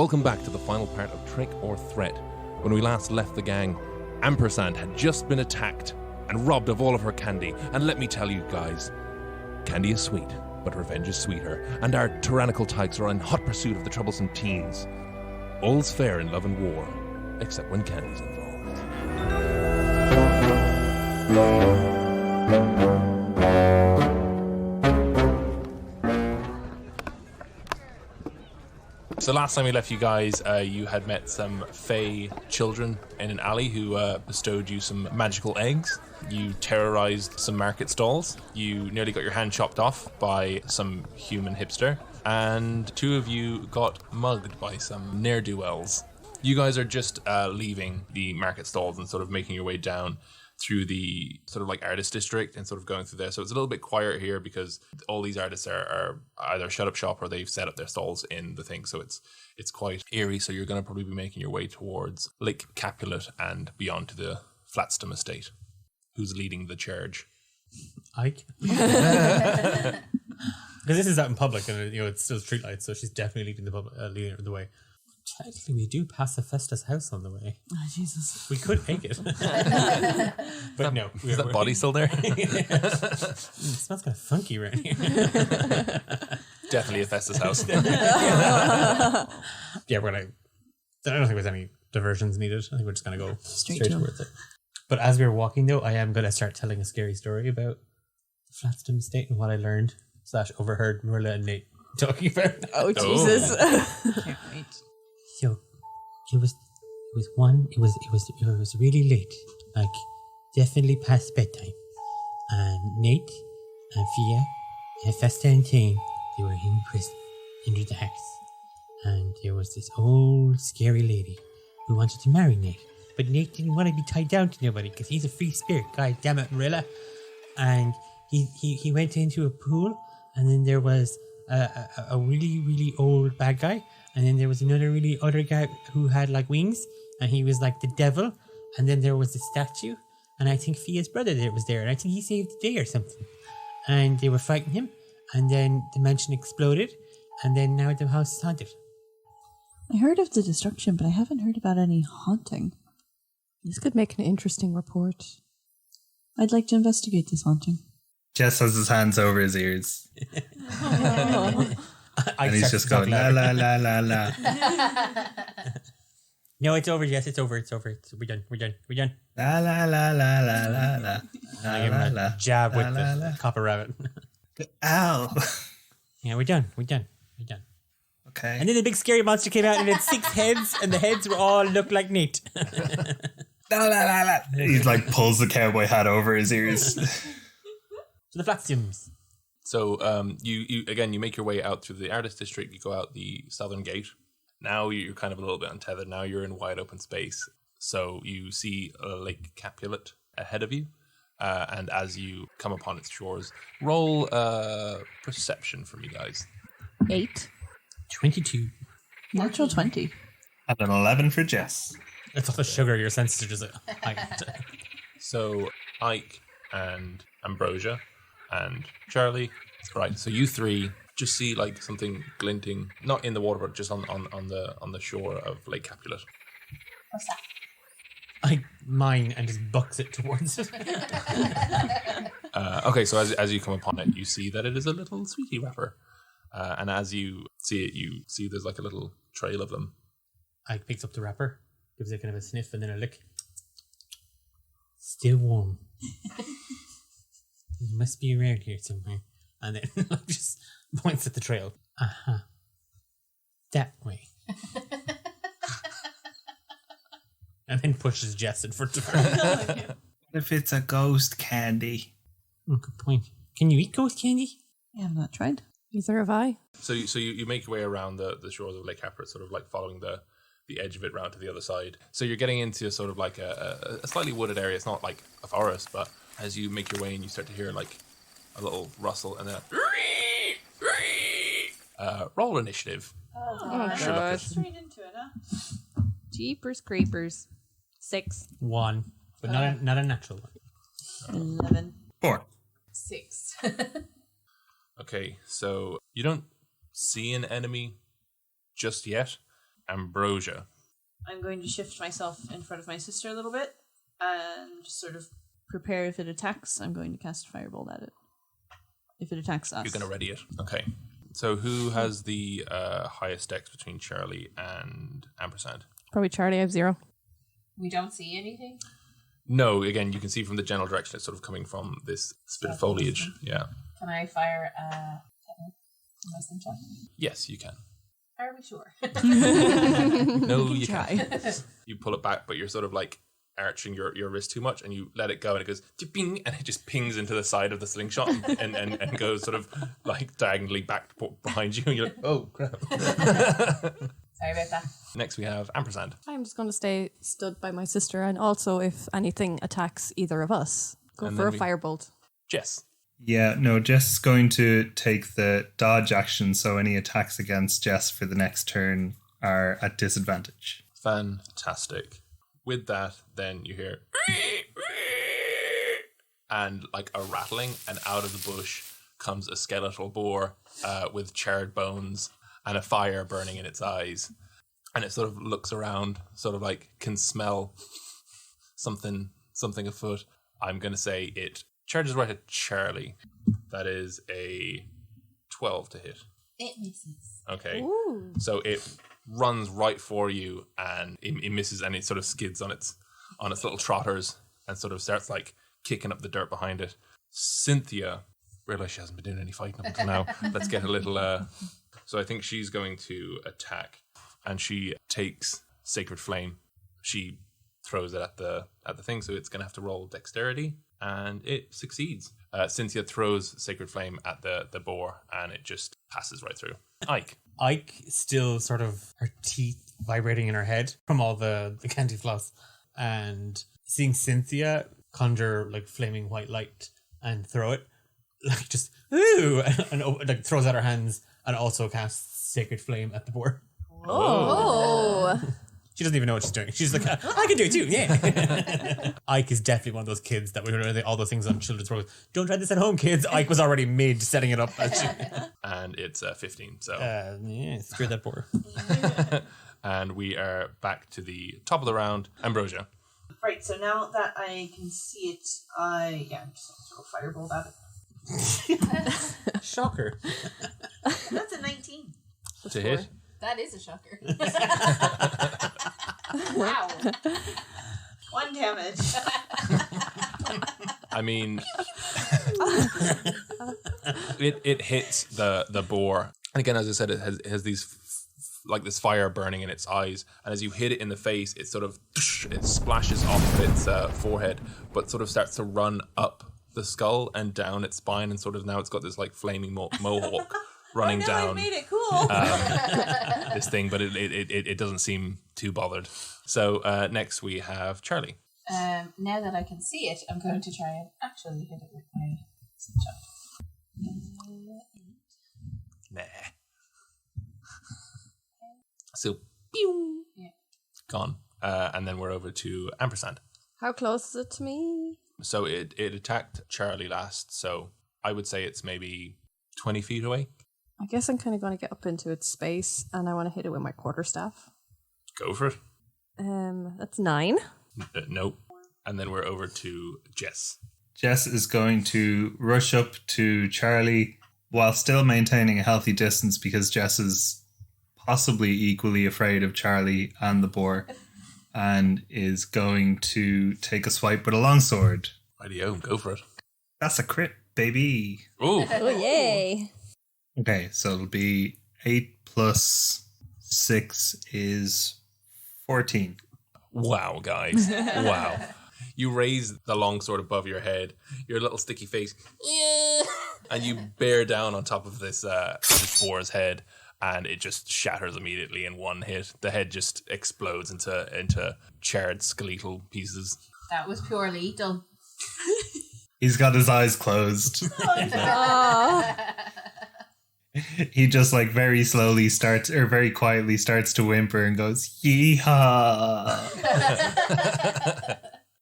Welcome back to the final part of Trick or Threat. When we last left the gang, Ampersand had just been attacked and robbed of all of her candy. And let me tell you guys, candy is sweet, but revenge is sweeter. And our tyrannical tykes are in hot pursuit of the troublesome teens. All's fair in love and war, except when candy's involved. So last time we left you guys, you had met some Fey children in an alley who bestowed you some magical eggs. You terrorized some market stalls. You nearly got your hand chopped off by some human hipster. And two of you got mugged by some ne'er-do-wells. You guys are just leaving the market stalls and sort of making your way down through the sort of like artist district and sort of going through there. So it's a little bit quiet here because all these artists are either shut up shop or they've set up their stalls in the thing. So it's quite eerie. So you're going to probably be making your way towards Lake Capulet and beyond to the Flatstom Estate. Who's leading the charge? Ike. Because this is out in public and it's still streetlights, so she's definitely leading the way. Technically, we do pass Hephaestus' house on the way. Oh, Jesus. We could take it. But no. Is that body still there? It smells kind of funky right here. Definitely Hephaestus' house. Yeah, we're going to... I don't think there's any diversions needed. I think we're just going to go straight towards it. But as we were walking, though, I am going to start telling a scary story about the Flatstom Estate and what I learned / overheard Marilla and Nate talking about. Oh, Jesus. Can't wait. So it was really late, like definitely past bedtime. And Nate and Fia and Festa and Tane, they were in prison under the house. And there was this old scary lady who wanted to marry Nate. But Nate didn't want to be tied down to nobody because he's a free spirit. God damn it, Marilla. And he went into a pool, and then there was a really, really old bad guy. And then there was another really other guy who had like wings, and he was like the devil. And then there was the statue, and I think Fia's brother there was there, and I think he saved the day or something. And they were fighting him, and then the mansion exploded, and then now the house is haunted. I heard of the destruction, but I haven't heard about any haunting. This could make an interesting report. I'd like to investigate this haunting. Jess has his hands over his ears. And he's just going, la, la, la, la, la. No, it's over, Jess. It's over. We're done. La, la, la, la, la, la, la. I give him a jab with the copper rabbit. Ow. Yeah, we're done. Okay. And then the big scary monster came out and it had 6 heads, and the heads were all looked like Nate. La, la, la, la. He like pulls the cowboy hat over his ears. So the Flatstoms. So you make your way out through the artist district. You go out the southern gate. Now you're kind of a little bit untethered. Now you're in wide open space. So you see Lake Capulet ahead of you. And as you come upon its shores, roll perception for me, guys. 8. 22. Natural 20. And an 11 for Jess. That's all the sugar your senses are just like... So Ike and Ambrosia and Charlie. Right, so you three just see like something glinting, not in the water, but just on the shore of Lake Capulet. What's that? I mine and just bucks it towards it. Okay, so as you come upon it, you see that it is a little sweetie wrapper. And as you see it, you see there's like a little trail of them. Ike picks up the wrapper, gives it kind of a sniff and then a lick. Still warm. It must be around here somewhere. And then just points at the trail. Uh-huh. That way. And then pushes Jess in front of her. What if it's a ghost candy? Oh, good point. Can you eat ghost candy? I have not tried. Neither have I. So you make your way around the shores of Lake Capulet, sort of like following the edge of it round to the other side. So you're getting into sort of like a slightly wooded area. It's not like a forest, but as you make your way in, you start to hear like a little rustle and then roll initiative. Oh, God. Straight into it, huh? Jeepers creepers. 6. 1. But not a natural one. 11. 4. 6. Okay, so you don't see an enemy just yet, Ambrosia. I'm going to shift myself in front of my sister a little bit and sort of prepare if it attacks. I'm going to cast Firebolt at it. If it attacks us. You're going to ready it. Okay. So who has the highest dex between Charlie and Ampersand? Probably Charlie. I have 0. We don't see anything. No, again, you can see from the general direction it's sort of coming from this bit of foliage. Yeah. Can I fire a wisdom check? Yes, you can. Are we sure? No, you can't. You pull it back, but you're sort of like arching your wrist too much, and you let it go, and it goes bing, and it just pings into the side of the slingshot and goes sort of like diagonally back behind you, and you're like, oh crap. Sorry about that. Next we have Ampersand. I'm just going to stay stood by my sister, and also if anything attacks either of us, go And for a then firebolt. Jess. Yeah, no, Jess is going to take the dodge action, so any attacks against Jess for the next turn are at disadvantage. Fantastic. With that, then you hear and like a rattling, and out of the bush comes a skeletal boar with charred bones and a fire burning in its eyes. And it sort of looks around, sort of like can smell something afoot. I'm going to say it charges right at Charlie. That is a 12 to hit. It misses. Okay. Ooh. So it runs right for you, and it misses, and it sort of skids on its little trotters and sort of starts like kicking up the dirt behind it. Cynthia, realize she hasn't been doing any fighting up until now. Let's get a little. So I think she's going to attack, and she takes Sacred Flame. She throws it at the thing, so it's going to have to roll dexterity, and it succeeds. Cynthia throws Sacred Flame at the boar, and it just passes right through. Ike still sort of her teeth vibrating in her head from all the candy floss, and seeing Cynthia conjure like flaming white light and throw it, like just ooh, and like throws out her hands and also casts Sacred Flame at the boar. Oh. She doesn't even know what she's doing. She's like, I can do it too, yeah. Ike is definitely one of those kids that we heard all those things on children's programs. Don't try this at home, kids. Ike was already mid setting it up. And it's 15, so... yeah, screw that boar. And we are back to the top of the round. Ambrosia. Right, so now that I can see it, I'm just going to throw a Firebolt at it. Shocker. That's a 19. To hit. That is a shocker. Wow. 1 damage. I mean, it hits the boar. And again, as I said, it has these like this fire burning in its eyes, and as you hit it in the face, it sort of it splashes off of its forehead, but sort of starts to run up the skull and down its spine, and sort of now it's got this like flaming mohawk running down. I made it cool. This thing, but it doesn't seem too bothered. So next we have Charlie. Now that I can see it, I'm going to try and actually hit it with my slingshot. Nah. So, pew. Yeah. Gone. And then we're over to Ampersand. How close is it to me? So it attacked Charlie last, so I would say it's maybe 20 feet away. I guess I'm kind of going to get up into its space, and I want to hit it with my quarterstaff. Go for it. That's 9. Nope. And then we're over to Jess. Jess is going to rush up to Charlie while still maintaining a healthy distance, because Jess is possibly equally afraid of Charlie and the boar, and is going to take a swipe with a longsword. Rightio, go for it. That's a crit, baby. Ooh. Oh, yay. Okay, so it'll be 8 plus 6 is 14. Wow, guys. Wow. You raise the longsword above your head, your little sticky face, and you bear down on top of this boar's head, and it just shatters immediately in one hit. The head just explodes into charred skeletal pieces. That was pure lethal. He's got his eyes closed. Oh. He just like very quietly starts to whimper and goes, yeehaw.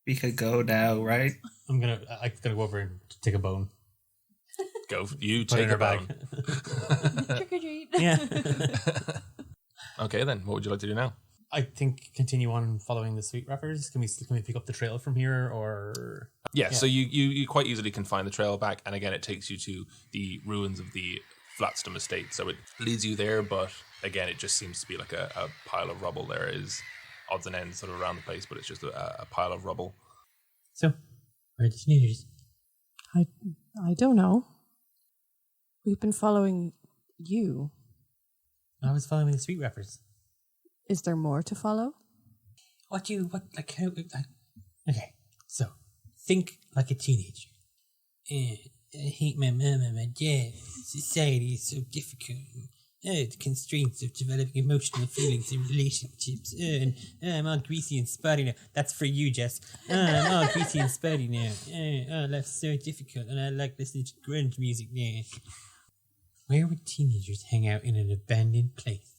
We could go now, right? I'm gonna go over and take a bone. Go. You Put it take in her a bone. bag. Trick or treat. Yeah. Okay, then what would you like to do now? I think continue on following the sweet wrappers. Can we pick up the trail from here, or Yeah, so you quite easily can find the trail back, and again, it takes you to the ruins of the Flatstom Estate. So it leads you there, but again, it just seems to be like a pile of rubble. There is odds and ends sort of around the place, but it's just a pile of rubble. so? Where are the teenagers? I don't know. We've been following you. I was following the sweet wrappers. Is there more to follow? Okay, so think like a teenager. I hate my mom and my dad. Society is so difficult. The constraints of developing emotional feelings in relationships. And I'm all greasy and spotty now. That's for you, Jess. I'm all greasy and spotty now. Life's so difficult, and I like listening to grunge music now. Where would teenagers hang out in an abandoned place?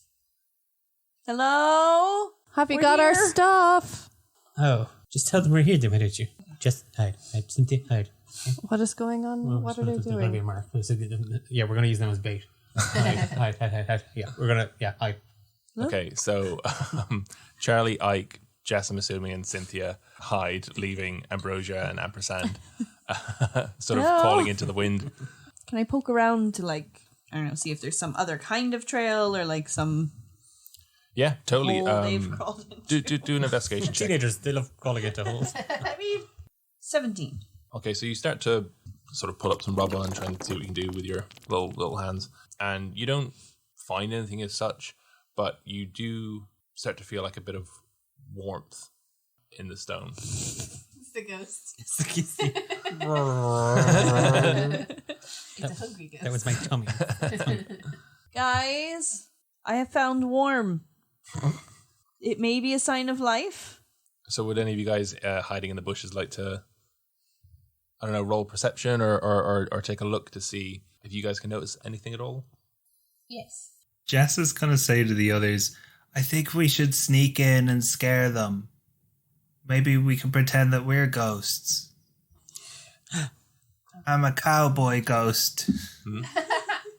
Hello? Have you We're got our here. stuff? Oh, just tell them we're here then, why don't you? Just hide. Cynthia, hide. What is going on? What are they There's going to be a doing? mark. Yeah, we're going to use them as bait. Hide. Yeah, hide. Okay, so Charlie, Ike, Jess, I'm assuming, and Cynthia hide, leaving Ambrosia and Ampersand, sort of No. calling into the wind. Can I poke around to, like, I don't know, see if there's some other kind of trail or, like, some Yeah, totally. hole they've crawled into? Do an investigation check. Teenagers, they love crawling into holes. I mean, 17. Okay, so you start to sort of pull up some rubble and try and see what you can do with your little hands. And you don't find anything as such, but you do start to feel like a bit of warmth in the stone. It's the ghost. It's a hungry ghost. That was my tummy. Guys, I have found warm. It may be a sign of life. So would any of you guys hiding in the bushes like to, I don't know, roll perception or take a look to see if you guys can notice anything at all? Yes. Jess is going to say to the others, I think we should sneak in and scare them. Maybe we can pretend that we're ghosts. I'm a cowboy ghost.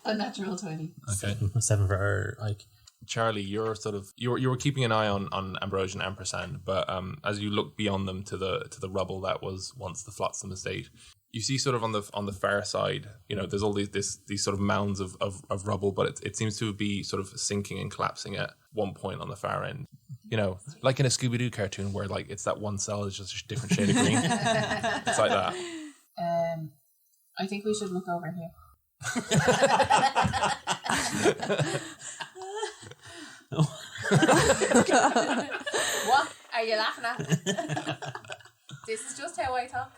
A natural 20. Okay. 7 for her, like. Charlie, you're sort of you were keeping an eye on Ambrosia and Ampersand, but as you look beyond them to the rubble that was once the Flatstom Estate, you see sort of on the far side, you know, there's all these sort of mounds of rubble, but it seems to be sort of sinking and collapsing at one point on the far end. You know, like in a Scooby-Doo cartoon where like it's that one cell is just a different shade of green. It's like that. I think we should look over here. What are you laughing at? This is just how I talk.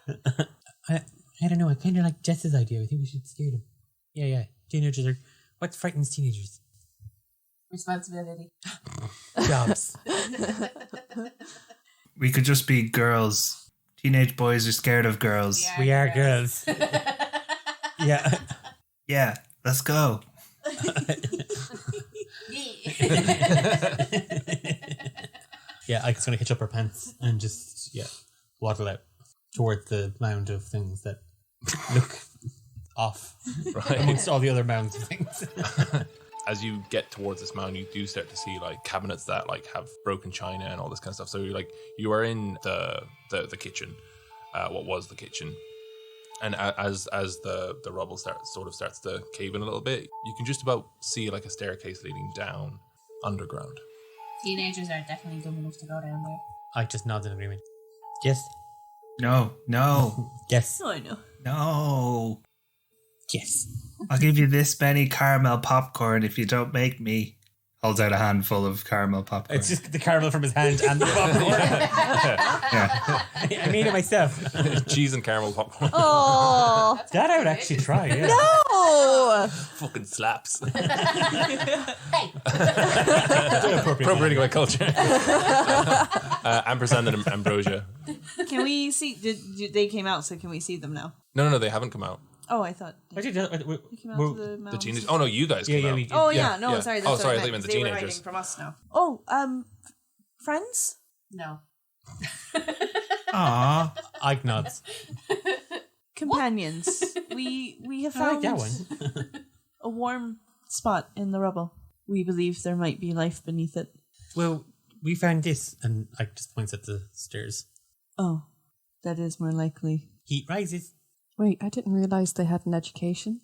I don't know, I kind of like Jess's idea. I think we should scare them. Yeah. Teenagers are... What frightens teenagers? Responsibility. Jobs. We could just be girls. Teenage boys are scared of girls. We are girls. Yeah. Yeah, let's go. Yeah, Ike's going to hitch up her pants and just, waddle out towards the mound of things that look off Right. amongst all the other mounds of things. As you get towards this mound, you do start to see like cabinets that like have broken china and all this kind of stuff. So you are in the kitchen, what was the kitchen, and as the rubble starts to cave in a little bit, you can just about see like a staircase leading down underground. Teenagers are definitely dumb enough to go down there. Ike just nods in agreement. Yes. No. Yes. Oh, I know. No. Yes. I'll give you this many caramel popcorn if you don't make me. Holds out a handful of caramel popcorn. It's just the caramel from his hand and the popcorn. Yeah. I made it myself. Cheese and caramel popcorn. Oh That I would actually try, yeah. no! Fucking slaps. Hey! Appropriating my culture. Ampersand and Ambrosia. Can we see? Did they came out? So can we see them now? No, they haven't come out. Oh, I thought they Actually, came out to the The mountains. teenagers. Oh no, you guys came out. Oh yeah, no, yeah. sorry. That's Oh, what sorry, I I thought you meant the they were teenagers. hiding from us now. Oh, friends. No. Aw. Ike nods. Companions. We have I like found that one. a warm spot in the rubble. We believe there might be life beneath it. Well, we found this, and Ike just points at the stairs. Oh, that is more likely. Heat rises. Wait, I didn't realize they had an education.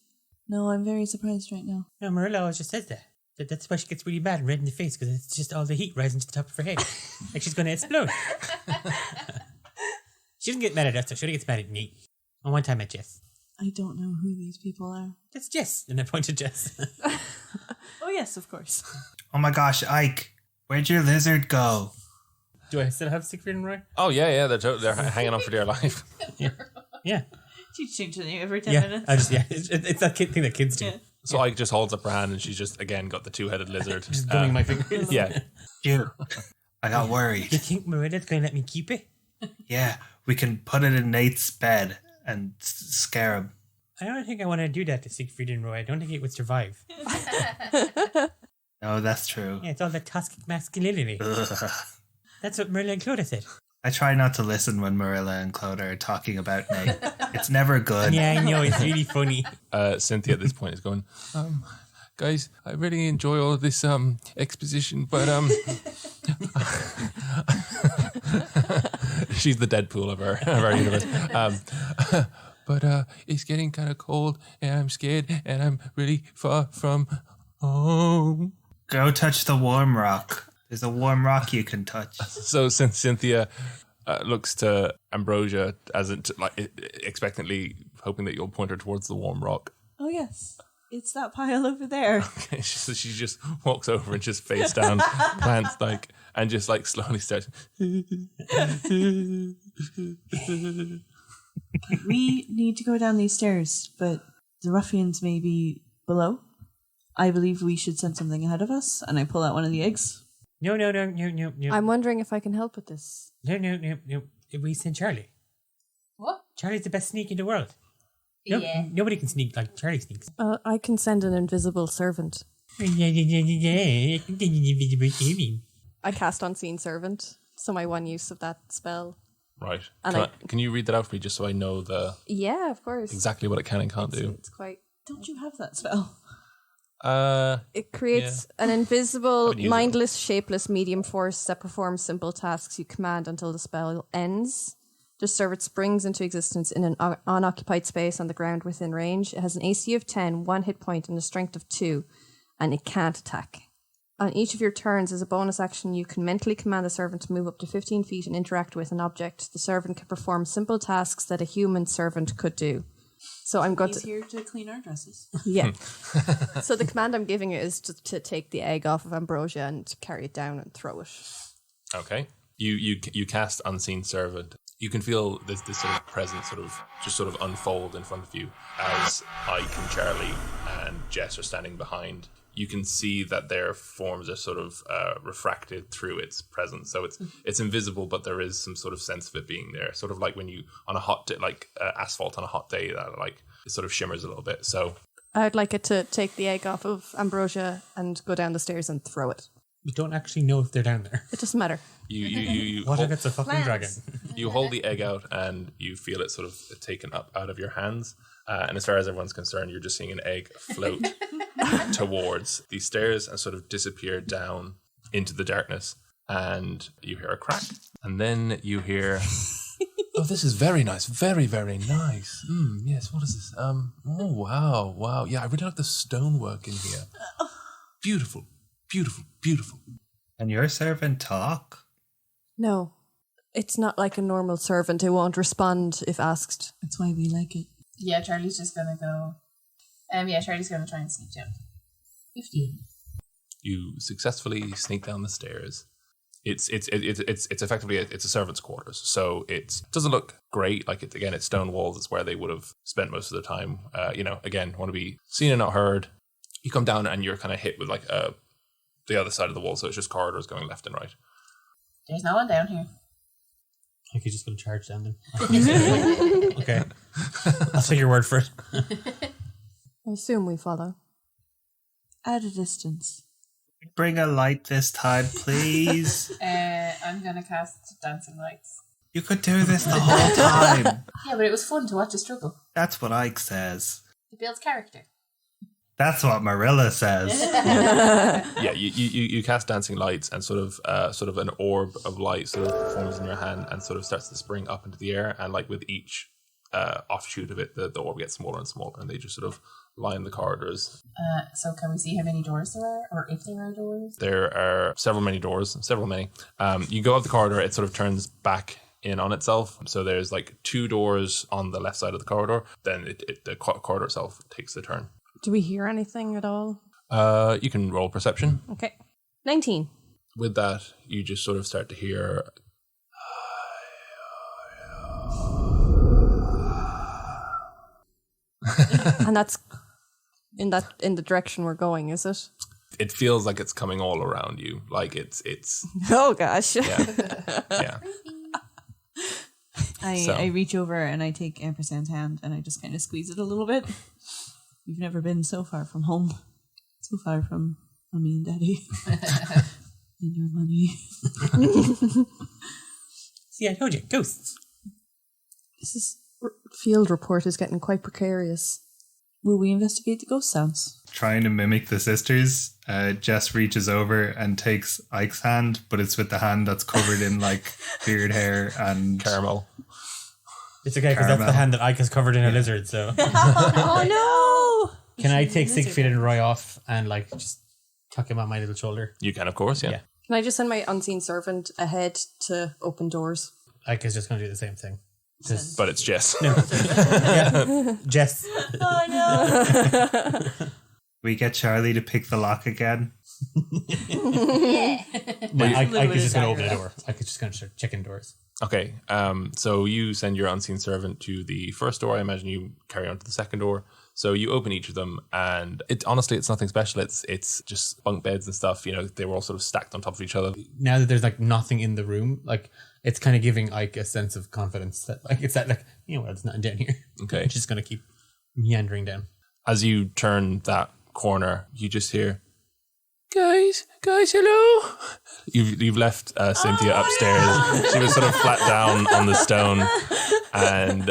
No, I'm very surprised right now. No, Marilla always just says that. That's why she gets really bad and red in the face, because it's just all the heat rising to the top of her head. Like she's going to explode. She doesn't get mad at us, though. She only gets mad at me. And one time at Jess. I don't know who these people are. That's Jess. And I point to Jess. Oh, yes, of course. Oh my gosh, Ike, where'd your lizard go? Do I still have Siegfried and Roy? Oh, yeah, they're hanging on for dear life. Yeah. She changes the name every 10 minutes. It's that thing that kids do. Yeah. So Ike just holds up her hand and she's just, again, got the two-headed lizard. Just bumming my fingers. Yeah. You. I got You worried. think Marilla's going to let me keep it? Yeah, we can put it in Nate's bed and scare him. I don't think I want to do that to Siegfried and Roy. I don't think it would survive. No, that's true. Yeah, it's all that toxic masculinity. Ugh. That's what Marilla and Clodagh said. I try not to listen when Marilla and Clodagh are talking about Nate. It's never good. Yeah, I know. It's really funny. Cynthia at this point is going, guys, I really enjoy all of this exposition, but she's the Deadpool of our universe. But it's getting kind of cold, and I'm scared, and I'm really far from home. Go touch the warm rock. There's a warm rock you can touch. So since Cynthia looks to Ambrosia as expectantly hoping that you'll point her towards the warm rock. Oh, yes. It's that pile over there. Okay, so she just walks over and just face down plants and just slowly starts. We need to go down these stairs, but the ruffians may be below. I believe we should send something ahead of us, and I pull out one of the eggs. No. I'm wondering if I can help with this. No. We send Charlie. What? Charlie's the best sneak in the world. Yeah. Nobody can sneak like Charlie sneaks. I can send an invisible servant. I cast Unseen Servant, so my one use of that spell. Right. And Can you read that out for me just so I know Yeah, of course. exactly what it can and can't do? It's quite... Don't you have that spell? It creates an invisible, Haven't used it. mindless, shapeless medium force that performs simple tasks you command until the spell ends. The servant springs into existence in an unoccupied space on the ground within range. It has an AC of 10, 1 hit point, and a strength of 2, and it can't attack. On each of your turns, as a bonus action, you can mentally command the servant to move up to 15 feet and interact with an object. The servant can perform simple tasks that a human servant could do. So I'm going He's to... here to clean our dresses. Yeah. So the command I'm giving it is to take the egg off of Ambrosia and carry it down and throw it. Okay. You cast Unseen Servant. You can feel this sort of presence sort of unfold in front of you as Ike and Charlie and Jess are standing behind. You can see that their forms are sort of refracted through its presence. So it's invisible, but there is some sort of sense of it being there. Sort of like when you, on a hot day, asphalt on a hot day, that it sort of shimmers a little bit. So I'd like it to take the egg off of Ambrosia and go down the stairs and throw it. We don't actually know if they're down there. It doesn't matter. you What if hold, it's a fucking dragon? you hold the egg out and you feel it sort of taken up out of your hands. And as far as everyone's concerned, you're just seeing an egg float towards these stairs and sort of disappear down into the darkness. And you hear a crack. And then you hear, oh, this is very nice. Very, very nice. Yes, what is this? Oh, wow. Yeah, I really like the stonework in here. Beautiful. And your servant talk? No. It's not like a normal servant. It won't respond if asked. That's why we like it. Yeah, Charlie's just gonna go. Charlie's gonna try and sneak down. 15. You successfully sneak down the stairs. It's effectively it's a servant's quarters, so it doesn't look great. It's stone walls. It's where they would have spent most of their time. Again, want to be seen and not heard. You come down and you're kind of hit with the other side of the wall, so it's just corridors going left and right. There's no one down here. I think you're just going to charge down them. Okay. I'll take your word for it. I assume we follow. At a distance. Bring a light this time, please. I'm gonna cast Dancing Lights. You could do this the whole time. Yeah, but it was fun to watch a struggle. That's what Ike says. It builds character. That's what Marilla says. Yeah, you cast dancing lights, and sort of an orb of light sort of forms in your hand and sort of starts to spring up into the air, and like with each offshoot of it, the orb gets smaller and smaller, and they just sort of line the corridors. So can we see how many doors there are, or if there are doors? There are several many doors. You go up the corridor, it sort of turns back in on itself. So there's like 2 doors on the left side of the corridor. Then the corridor itself takes the turn. Do we hear anything at all? You can roll perception. Okay. 19. With that, you just sort of start to hear. And that's in the direction we're going, is it? It feels like it's coming all around you. Like it's Oh gosh. yeah. I reach over and I take Ampersand's hand and I just kind of squeeze it a little bit. You've never been so far from home. So far from Mommy and Daddy. And your money. See, I told you, ghosts. This field report is getting quite precarious. Will we investigate the ghost sounds? Trying to mimic the sisters, Jess reaches over and takes Ike's hand, but it's with the hand that's covered in like beard hair and Caramel. It's okay, because that's the hand that Ike has covered in a lizard, so. Oh no! Can I take Siegfried and Roy off and like just tuck him on my little shoulder? You can, of course, yeah. Can I just send my unseen servant ahead to open doors? Ike is just going to do the same thing. But it's Jess. Yeah. Jess. Oh no! we get Charlie to pick the lock again. No, Ike is just going to open the door. Ike is just going to start checking doors. Okay, so you send your unseen servant to the first door. I imagine you carry on to the second door. So you open each of them, and honestly, it's nothing special. It's just bunk beds and stuff. You know, they were all sort of stacked on top of each other. Now that there's like nothing in the room, like it's kind of giving Ike a sense of confidence that like it's that like, you know what, it's nothing down here. Okay, It's just going to keep meandering down. as you turn that corner, you just hear, guys, hello. You've left Cynthia upstairs. No. She was sort of flat down on the stone, and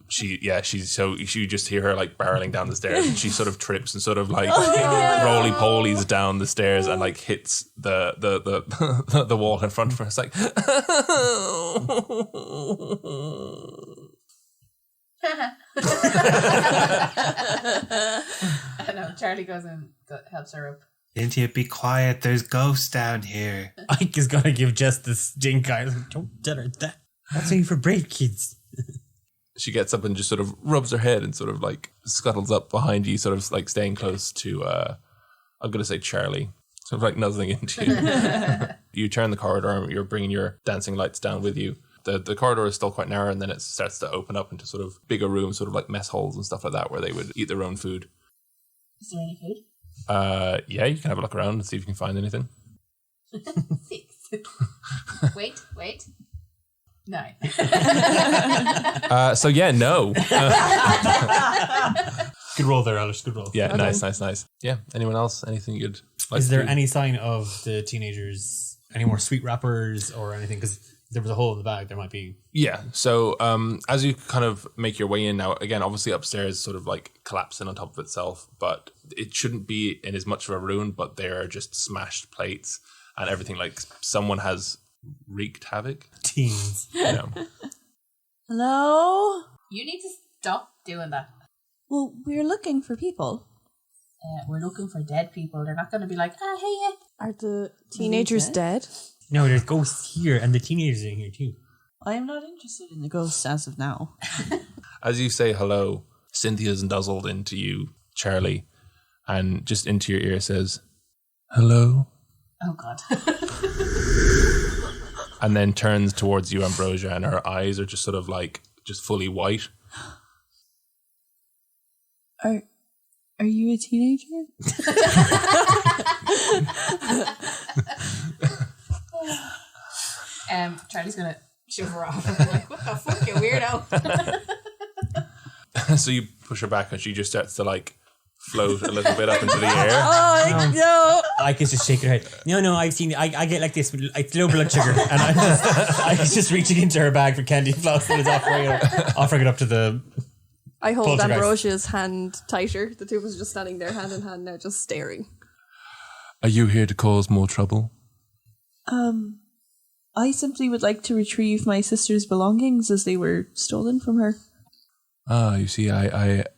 you just hear her like barreling down the stairs, and she sort of trips and sort of like roly polies down the stairs and like hits the wall in front of her. It's like, I know. Charlie goes and helps her up. Cynthia, be quiet. There's ghosts down here. Ike is going to give Jess the stink eye. Like, don't tell her that. That's only for brave kids. she gets up and just sort of rubs her head and sort of like scuttles up behind you, sort of like staying close to, I'm going to say Charlie, sort of like nuzzling into you. You turn the corridor, you're bringing your dancing lights down with you. The corridor is still quite narrow, and then it starts to open up into sort of bigger rooms, sort of like mess halls and stuff like that, where they would eat their own food. Is there any food? Yeah, you can have a look around and see if you can find anything. 6. Wait. 9. So yeah, no. Good roll there, Alice. Good roll. Yeah, nice. Yeah, anyone else? Anything you'd like Is to there do? any sign of the teenagers, any more sweet wrappers or anything? Because there was a hole in the bag. There might be. Yeah. So as you kind of make your way in now, again, obviously upstairs sort of like collapsing on top of itself, but it shouldn't be in as much of a ruin, but there are just smashed plates and everything. Like someone has wreaked havoc. Teens. You know. Hello? You need to stop doing that. Well, we're looking for people. We're looking for dead people. They're not going to be like, hey. Are the teenagers dead? No, there's ghosts here, and the teenagers are in here too. I am not interested in the ghosts as of now. As you say hello, Cynthia's nuzzled into you, Charlie, and just into your ear says, hello. Oh, God. And then turns towards you, Ambrosia, and her eyes are just sort of like, just fully white. Are you a teenager? Charlie's going to shove her off. I'm like, what the fuck, you weirdo? So you push her back and she just starts to like float a little bit up into the air. Oh, no. Ike is just shaking her head. No, I've seen it. I get like this. It's low blood sugar. And I was just reaching into her bag for candy floss and it's offering it up to the I hold Poltergeist. Ambrosia's hand tighter. The two of us are just standing there hand in hand now, just staring. Are you here to cause more trouble? I simply would like to retrieve my sister's belongings as they were stolen from her. You see, I've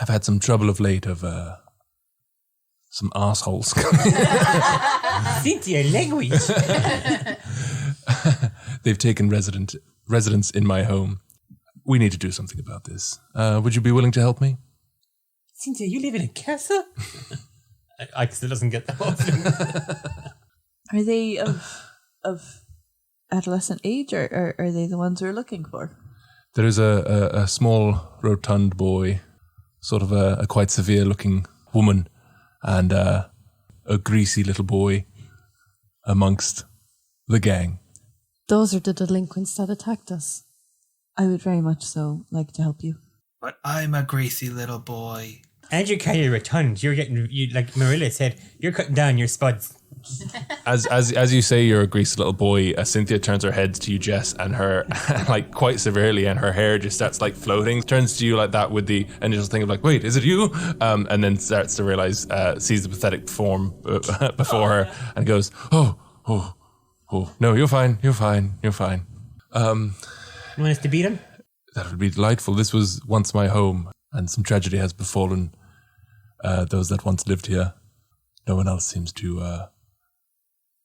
had some trouble of late of some assholes. Cynthia, language. They've taken residence in my home. We need to do something about this. Would you be willing to help me? Cynthia, you live in a castle? I still doesn't get the whole thing. Are they of adolescent age, or are they the ones we're looking for? There is a small, rotund boy, sort of a quite severe-looking woman, and a greasy little boy amongst the gang. Those are the delinquents that attacked us. I would very much so like to help you. But I'm a greasy little boy. And you're kind of rotund. You're getting, like Marilla said, you're cutting down your spuds. As you say, you're a greasy little boy. Cynthia turns her head to you, Jess, and her like quite severely, and her hair just starts like floating. Turns to you like that with the initial thing of like, wait, is it you? And then starts to realize, sees the pathetic form before her, and goes, oh, no, you're fine. You want us to beat him? That would be delightful. This was once my home, and some tragedy has befallen those that once lived here. No one else seems to.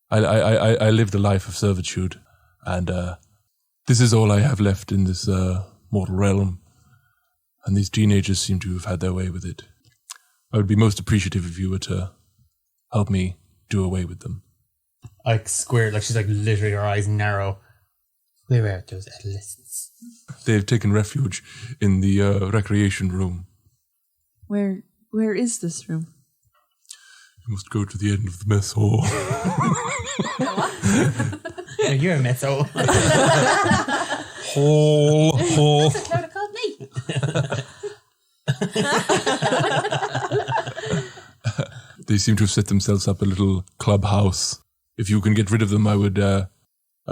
I lived a life of servitude, and this is all I have left in this mortal realm. And these teenagers seem to have had their way with it. I would be most appreciative if you were to help me do away with them. Like squared, like she's like literally her eyes narrow. Where are those adolescents? They have taken refuge in the recreation room. Where is this room? You must go to the end of the mess hall. No, you're a mess hole. Hall. That's what called me. They seem to have set themselves up a little clubhouse. If you can get rid of them, I would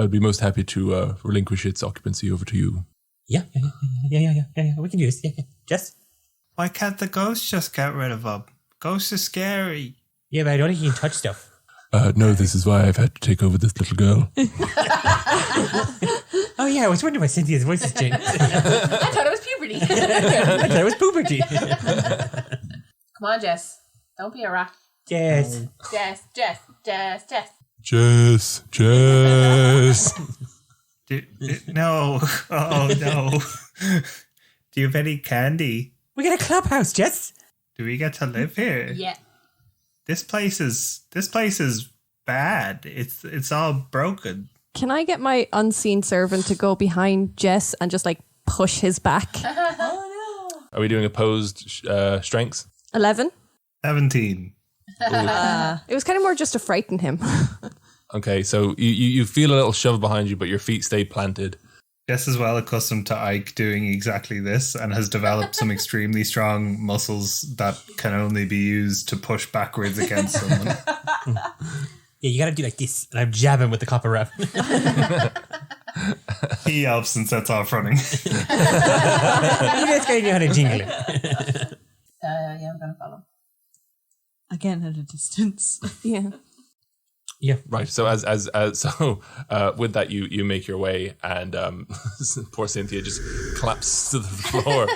be most happy to relinquish its occupancy over to you. Yeah. We can do this. Yeah. Jess? Why can't the ghost just get rid of them? Ghosts are scary. Yeah, but I don't think you can touch stuff. No, this is why I've had to take over this little girl. Oh yeah, I was wondering why Cynthia's voice has changed. I thought it was puberty. I thought it was puberty. Come on, Jess. Don't be a rat. Jess. Jess. Jess. No. Oh, no. Do you have any candy? We got a clubhouse, Jess. Do we get to live here? Yeah. This place is bad. It's all broken. Can I get my unseen servant to go behind Jess and just like push his back? Are we doing opposed strengths? 11. 17. It was kind of more just to frighten him. Okay, so you feel a little shove behind you, but your feet stay planted. Jess is well accustomed to Ike doing exactly this and has developed some extremely strong muscles that can only be used to push backwards against someone. Yeah, you gotta do like this. And I'm jabbing with the copper wrap. He helps and sets off running. You guys gotta know how to jingle it. Yeah, I'm gonna follow. Again, at a distance. Yeah. Yeah. Right. So with that, you make your way, and poor Cynthia just collapses to the floor.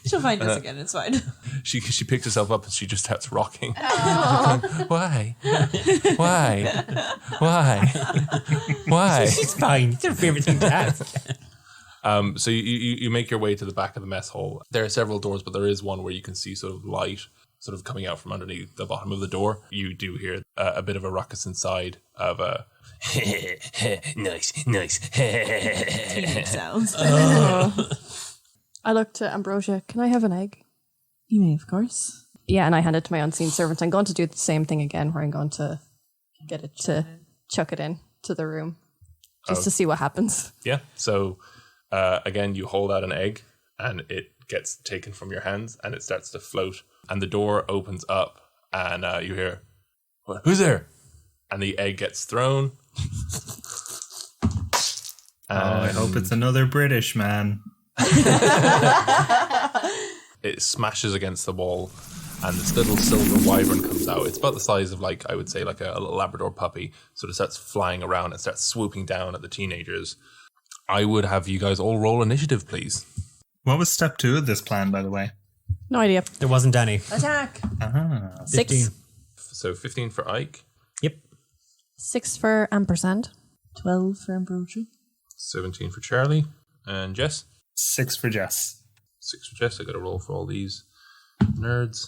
She'll find us again, it's fine. She picks herself up and she just starts rocking. Why? It's fine. It's her favorite thing to ask. So you make your way to the back of the mess hall. There are several doors, but there is one where you can see sort of light sort of coming out from underneath the bottom of the door. You do hear a bit of a ruckus inside of a nice Teenage sounds. I look to Ambrosia. Can I have an egg? You may, of course. Yeah, and I hand it to my unseen servant. I'm going to do the same thing again, where I'm going to get it to chuck it in to the room, just to see what happens. Yeah. So again, you hold out an egg, and it gets taken from your hands, and it starts to float. And the door opens up, and you hear, "Who's there?" And the egg gets thrown. I hope it's another British man. It smashes against the wall, and this little silver wyvern comes out. It's about the size of, like, I would say, like a little Labrador puppy. Sort of starts flying around and starts swooping down at the teenagers. I would have you guys all roll initiative, please. What was step 2 of this plan, by the way? No idea. There wasn't any. Attack. 6. So 15 for Ike, Yep. 6 for ampersand. 12 for Ambrosia. 17 for Charlie, and Jess. 6 for Jess. 6 for Jess. I got to roll for all these nerds.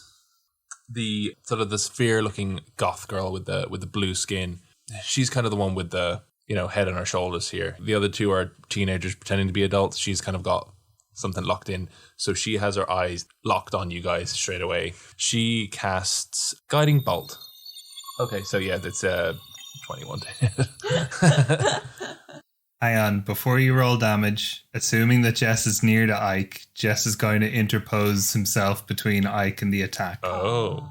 The sort of the sphere-looking goth girl with the blue skin. She's kind of the one with the head on her shoulders here. The other two are teenagers pretending to be adults. She's kind of got something locked in, so she has her eyes locked on you guys straight away. She casts Guiding Bolt. Okay, so yeah, that's 21 to hit. Hang on, before you roll damage, assuming that Jess is near to Ike, Jess is going to interpose himself between Ike and the attack. Oh.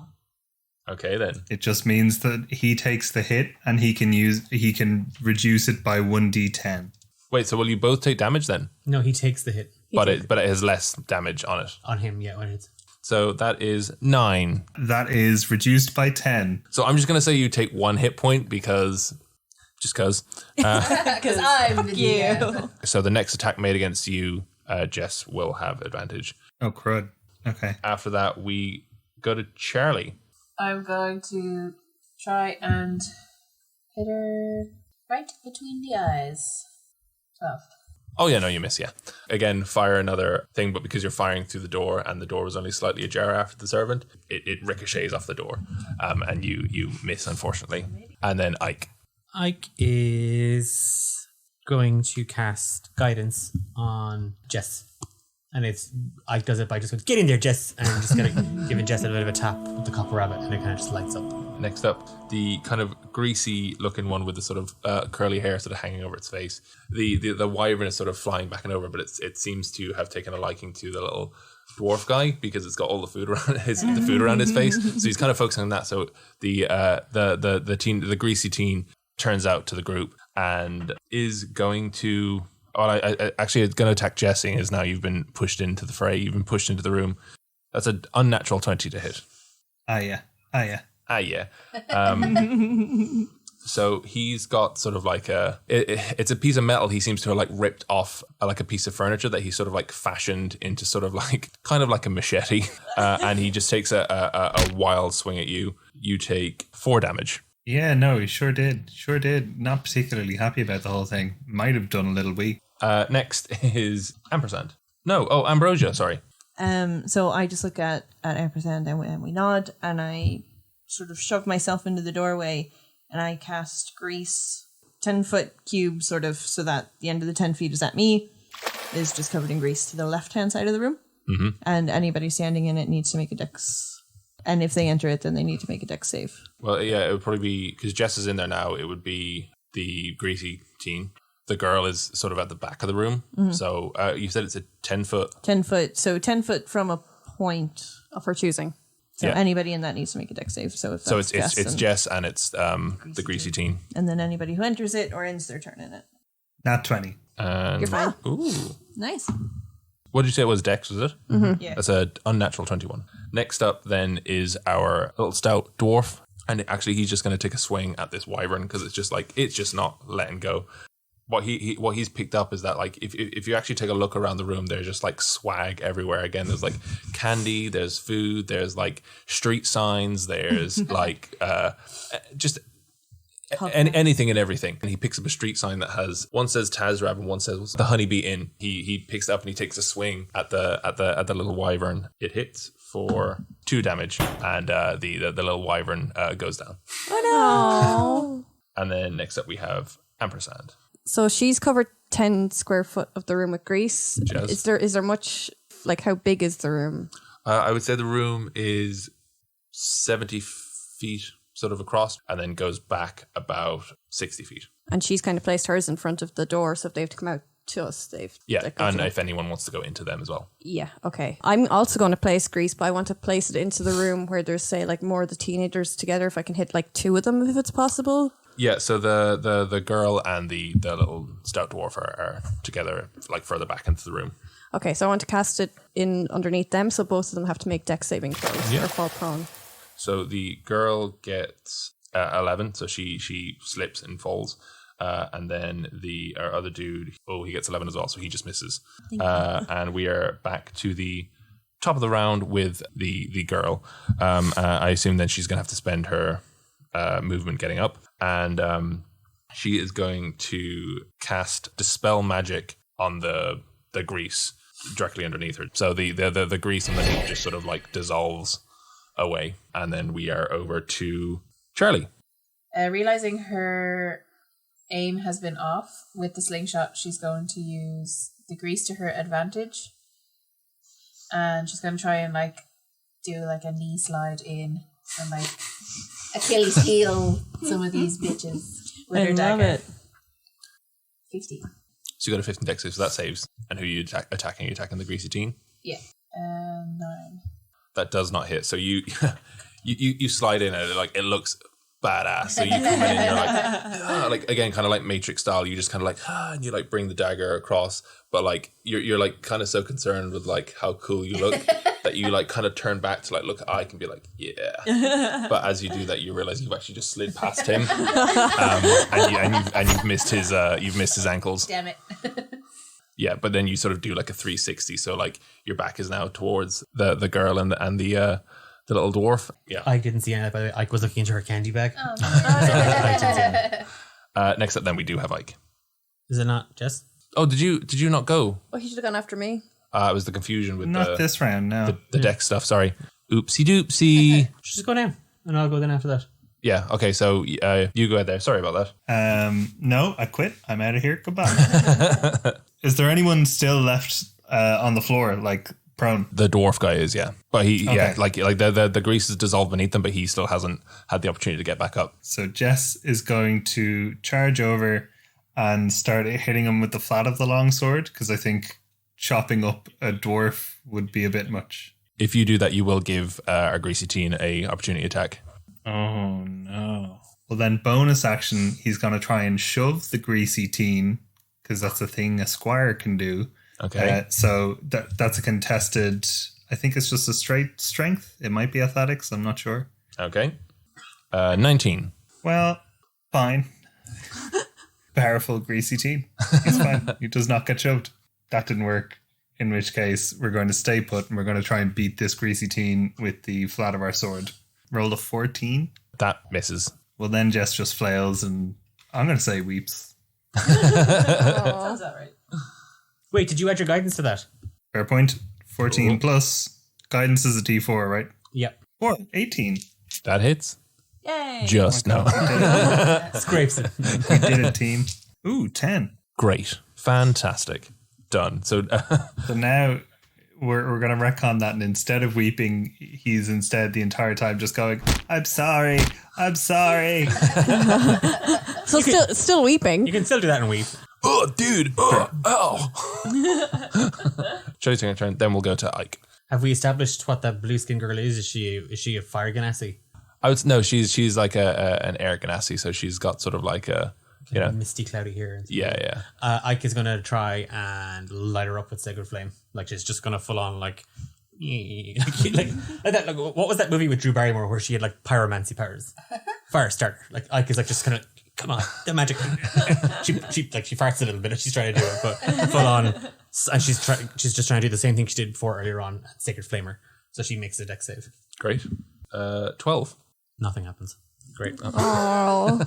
Okay then. It just means that he takes the hit and he can reduce it by 1d10. Wait, so will you both take damage then? No, he takes the hit But it has less damage on it. on him. Yeah, when it's So that is 9. That is reduced by 10. So I'm just going to say you take 1 hit point because. Because I'm the DM. So the next attack made against you, Jess, will have advantage. Oh, crud. Okay. After that, we go to Charlie. I'm going to try and hit her right between the eyes. 12. Oh, yeah, no, you miss, yeah. Again, fire another thing, but because you're firing through the door and the door was only slightly ajar after the servant, it ricochets off the door. And you miss, unfortunately. And then Ike. Ike is going to cast guidance on Jess. And Ike does it by just going, get in there, Jess. And I'm just going to give Jess a bit of a tap with the copper rabbit, and it kind of just lights up. Next up, the kind of greasy looking one with the sort of curly hair sort of hanging over its face. The wyvern is sort of flying back and over, but it seems to have taken a liking to the little dwarf guy because it's got all the food around his face. So he's kind of focusing on that. So the greasy teen turns out to the group and is going to. Well, actually, it's going to attack Jesse as now you've been pushed into the fray. You've been pushed into the room. That's an unnatural 20 to hit. Ah, yeah. So he's got sort of like it's a piece of metal he seems to have like ripped off like a piece of furniture that he sort of like fashioned into sort of like kind of like a machete. And he just takes a wild swing at you. You take 4 damage. Yeah, no, he sure did. Sure did. Not particularly happy about the whole thing. Might have done a little weak. Next is ampersand. No, Ambrosia, sorry. So I just look at ampersand and we nod, and I sort of shove myself into the doorway, and I cast grease, 10-foot cube, sort of, so that the end of the 10 feet is at me, is just covered in grease to the left-hand side of the room. Mm-hmm. And anybody standing in it needs to make a dex. And if they enter it, then they need to make a dex save. Well, yeah, it would probably be, because Jess is in there now, it would be the greasy teen. The girl is sort of at the back of the room. Mm-hmm. So you said it's a 10-foot. 10 foot. So 10 foot from a point Of her choosing. So anybody in that needs to make a dex save. So if that's it's Jess and it's the greasy teen. And then anybody who enters it or ends their turn in it. Nat 20. You're fine. Ooh. Nice. What did you say it was, Dex, was it? Mm-hmm. Yeah. That's an unnatural 21. Next up then is our little stout dwarf. And actually he's just going to take a swing at this wyvern because it's just not letting go. What he's picked up is that like if you actually take a look around the room, there's just like swag everywhere. Again, there's like candy, there's food, there's like street signs, there's like just anything and everything. And he picks up a street sign that has one says Tazrab and one says the Honeybee Inn. He picks it up and he takes a swing at the little wyvern. It hits for 2 damage, and the little wyvern goes down. Oh no! And then next up we have ampersand. So she's covered 10 square foot of the room with grease. Jess? Is there much, like, how big is the room? I would say the room is 70 feet sort of across and then goes back about 60 feet. And she's kind of placed hers in front of the door, so if they have to come out to us, and if anyone wants to go into them as well. Yeah, okay. I'm also going to place grease, but I want to place it into the room where there's, say, like more of the teenagers together, if I can hit like 2 of them, if it's possible. Yeah, so the girl and the little stout dwarf are together, like further back into the room. Okay, so I want to cast it in underneath them, so both of them have to make dex saving throws or fall prone. So the girl gets 11, so she slips and falls. And then our other dude, he gets 11 as well, so he just misses. And we are back to the top of the round with the girl. I assume then she's going to have to spend her movement getting up. And she is going to cast Dispel Magic on the grease directly underneath her. So the grease underneath just sort of like dissolves away. And then we are over to Charlie. Realizing her aim has been off with the slingshot, she's going to use the grease to her advantage. And she's going to try and like do like a knee slide in and like Achilles heel some of these bitches with her dagger. Love it. 15. So you got a 15 dex save, so that saves. And who are you attacking? Are you attacking the greasy teen? Yeah. 9. That does not hit. So you you slide in and it looks badass. So you come in and you're like again, kind of like Matrix style. You just kind of like and you like bring the dagger across, but like you're like kind of so concerned with like how cool you look that you like kind of turn back to like look at Ike and be like, yeah. But as you do that, you realize you've actually just slid past him, and you've missed his ankles. Damn it. Yeah, but then you sort of do like a 360, so like your back is now towards the girl and the little dwarf. Yeah. I didn't see any of that, by the way. Ike was looking into her candy bag. Oh. I didn't see any. Next up, then we do have Ike. Is it not, Jess? Oh, did you not go? Oh, he should have gone after me. It was the confusion with Not this round, no. the deck stuff. Sorry, oopsie doopsie. Just go now, and I'll go then after that. Yeah. Okay. So you go ahead there. Sorry about that. No, I quit. I'm out of here. Goodbye. Is there anyone still left on the floor, like prone? The dwarf guy is, yeah, but he, Okay. yeah, like the grease is dissolved beneath him, but he still hasn't had the opportunity to get back up. So Jess is going to charge over and start hitting him with the flat of the long sword, because I think chopping up a dwarf would be a bit much. If you do that, you will give our greasy teen a opportunity attack. Oh no. Well then, bonus action, he's going to try and shove the greasy teen, because that's a thing a squire can do. Okay. So that's a contested, I think it's just a straight strength. It might be athletics, I'm not sure. Okay. 19. Well, fine. Powerful greasy teen. He's fine. He does not get shoved. That didn't work. In which case, we're going to stay put and we're going to try and beat this greasy teen with the flat of our sword. Roll a 14. That misses. Well, then Jess just flails and I'm going to say weeps. Sounds about right. Wait, did you add your guidance to that? Fair point. 14 plus. Guidance is a D4, right? Yep. Or 18. That hits. Yay. Just no. Scrapes it. We did it, team. Ooh, 10. Great. Fantastic. Done. So So now we're going to retcon that, and instead of weeping, he's instead the entire time just going, I'm sorry. I'm sorry. So still weeping. You can still do that and weep. oh, dude. Oh, ow. Charlie's going to turn. Then we'll go to Ike. Have we established what that blue skin girl is? Is she a fire ganassi? No, she's like an air ganassi, so she's got sort of like a Misty, cloudy hair. yeah. Ike is going to try and light her up with Sacred Flame. Like, she's just going to full on, like that. Like, what was that movie with Drew Barrymore where she had, like, pyromancy powers? Fire starter. Like, Ike is, like, just kind of, come on, the magic. she farts a little bit and she's trying to do it, but full on. And she's just trying to do the same thing she did before earlier on, Sacred Flamer. So she makes a dex save. Great. 12. Nothing happens. Great. Oh.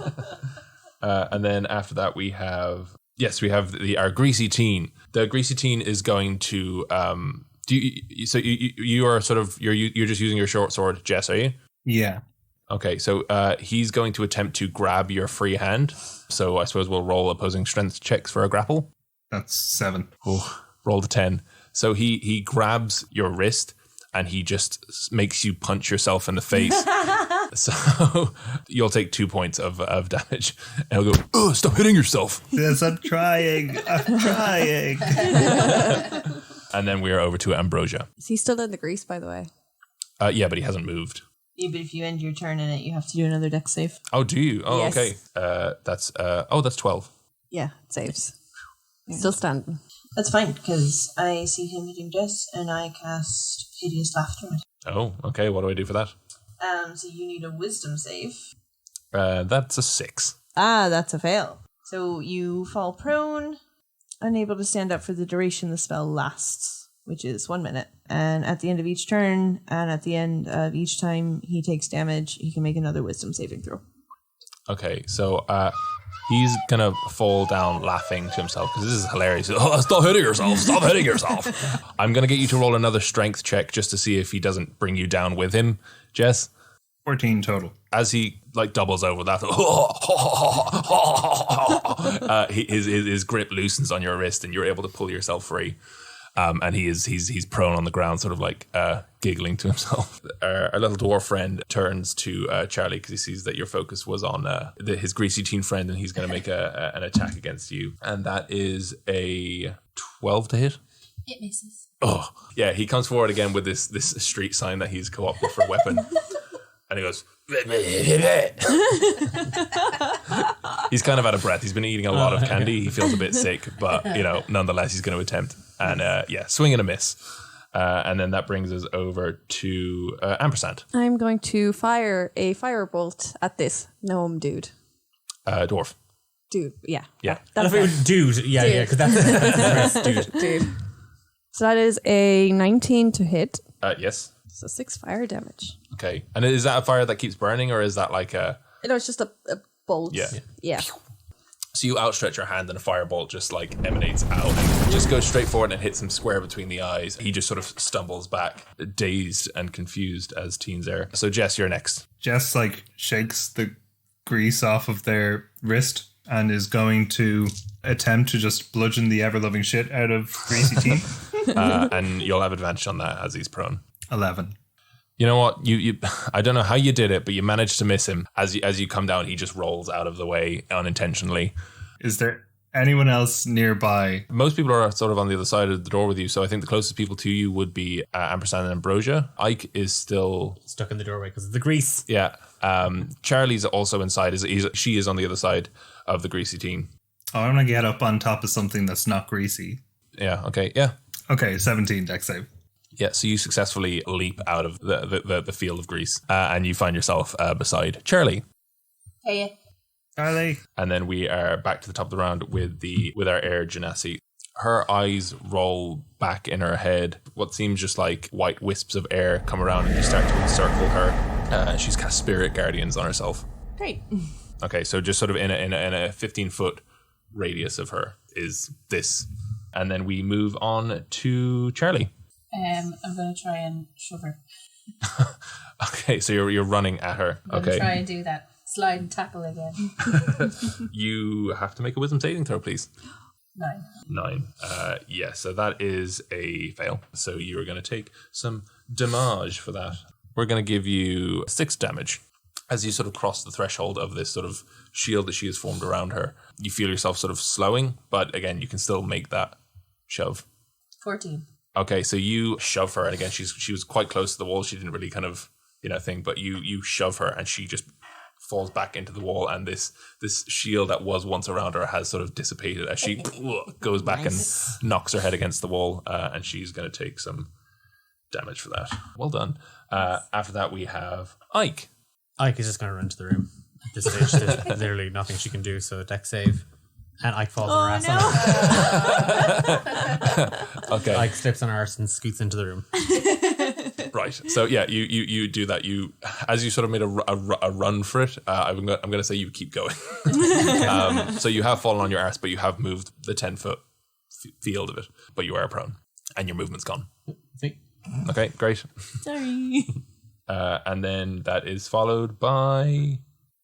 And then after that we have our greasy teen. The greasy teen is going to you are sort of you're just using your short sword, Jess, are you? Yeah. Okay, so he's going to attempt to grab your free hand. So I suppose we'll roll opposing strength checks for a grapple. That's 7. Oh, roll the 10. So he grabs your wrist and he just makes you punch yourself in the face. So you'll take 2 points of damage. And he'll go, oh, stop hitting yourself. Yes, I'm trying. And then we're over to Ambrosia. Is he still in the grease, by the way? Yeah, but he hasn't moved. Yeah, but if you end your turn in it, you have to do another dex save. Oh, do you? Oh, Yes. okay. That's 12. Yeah, it saves. Still standing. That's fine, because I see him hitting Jess, and I cast Hideous Laughter at him. Oh, okay. What do I do for that? So you need a wisdom save. That's a 6. Ah, that's a fail. So you fall prone, unable to stand up for the duration the spell lasts, which is 1 minute. And at the end of each turn, and at the end of each time he takes damage, he can make another wisdom saving throw. Okay, so he's gonna fall down laughing to himself because this is hilarious. Oh, stop hitting yourself! Stop hitting yourself! I'm gonna get you to roll another strength check just to see if he doesn't bring you down with him, Jess. 14 total. As he like doubles over that, his grip loosens on your wrist, and you're able to pull yourself free. And he's prone on the ground, sort of like giggling to himself. Our little dwarf friend turns to Charlie because he sees that your focus was on his greasy teen friend, and he's going to make an attack against you, and that is a 12 to hit. It misses. Oh yeah, he comes forward again with this street sign that he's co-opted for a weapon. And he goes, he's kind of out of breath. He's been eating a lot of candy. He feels a bit sick, but, nonetheless, he's going to attempt. And, swing and a miss. And then that brings us over to Ampersand. I'm going to fire a firebolt at this gnome dude. Dwarf. Dude, yeah. Yeah. That's dude. Yeah, because that's dude. Dude. So that is a 19 to hit. Yes. So 6 fire damage. Okay. And is that a fire that keeps burning, or is that like a... No, it's just a bolt. Yeah. So you outstretch your hand and a firebolt just like emanates out and just goes straight forward and hits him square between the eyes. He just sort of stumbles back, dazed and confused as teens are. So Jess, you're next. Jess shakes the grease off of their wrist and is going to attempt to just bludgeon the ever-loving shit out of Greasy Teen. And you'll have advantage on that as he's prone. 11. You know what? You I don't know how you did it, but you managed to miss him. As you come down, he just rolls out of the way unintentionally. Is there anyone else nearby? Most people are sort of on the other side of the door with you, so I think the closest people to you would be Ampersand and Ambrosia. Ike is still stuck in the doorway because of the grease. Yeah. Charlie's also inside. She is on the other side of the greasy team. Oh, I'm going to get up on top of something that's not greasy. Yeah, okay, yeah. Okay, 17 dex save. Yeah, so you successfully leap out of the field of grease, and you find yourself beside Charlie. Hey. Charlie. And then we are back to the top of the round with our air genasi. Her eyes roll back in her head. What seems just like white wisps of air come around and you start to encircle her. She's cast Spirit Guardians on herself. Great. Okay, so just sort of in a 15-foot radius of her is this. And then we move on to Charlie. I'm going to try and shove her. Okay, so you're running at her. I'm going to try and do that slide and tackle again. You have to make a wisdom saving throw, please. 9. Yeah, so that is a fail. So you're going to take some damage for that. We're going to give you 6 damage. As you sort of cross the threshold of this sort of shield that she has formed around her, you feel yourself sort of slowing, but again, you can still make that shove. 14. Okay, so you shove her, and again, she was quite close to the wall. She didn't really kind of, thing, but you shove her, and she just falls back into the wall, and this shield that was once around her has sort of dissipated as she goes back and knocks her head against the wall, and she's going to take some damage for that. Well done. After that, we have Ike. Ike is just going to run to the room. At this stage, there's literally nothing she can do, so dex save. And Ike falls on her ass. Okay. Ike slips on her arse and scoots into the room. Right. So yeah, you do that. You, as you sort of made a run for it, I'm going to say you keep going. So you have fallen on your arse, but you have moved the 10-foot field of it, but you are prone and your movement's gone. Okay, great. Sorry. And then that is followed by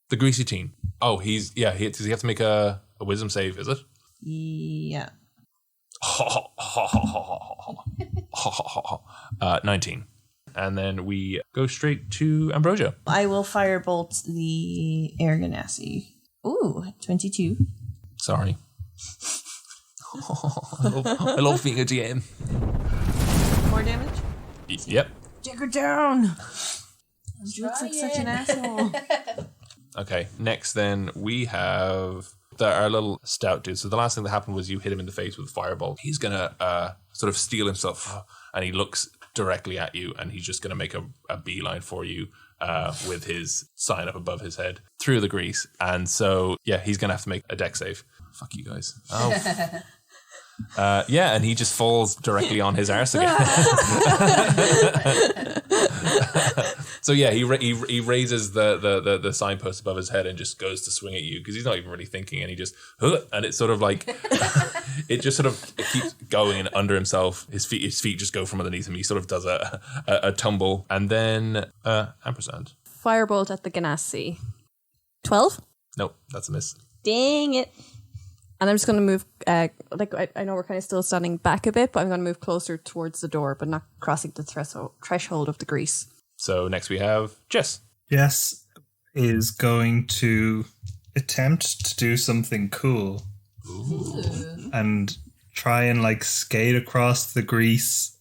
the greasy teen. Oh, does he have to make a wisdom save, is it? Yeah. 19. And then we go straight to Ambrosia. I will firebolt the air genasi. Ooh, 22. Sorry. I love being a GM. 4 damage? Yep. Take her down! Looks like such an asshole. Okay, next then we have Our little stout dude. So the last thing that happened was you hit him in the face with a fireball. He's gonna sort of steel himself, and he looks directly at you, and he's just gonna make a beeline for you with his sign up above his head through the grease. And so yeah, he's gonna have to make a dex save. Fuck you guys. Oh. And he just falls directly on his arse again. So yeah, he raises the signpost above his head and just goes to swing at you because he's not even really thinking, and he just and it's sort of like it keeps going, and under himself, his feet just go from underneath him. He sort of does a tumble, and then ampersand. Firebolt at the Ganassi. 12? Nope, that's a miss. Dang it. And I'm just going to move, I know we're kind of still standing back a bit, but I'm going to move closer towards the door, but not crossing the threshold of the grease. So next we have Jess. Jess is going to attempt to do something cool. Ooh. And try and like skate across the grease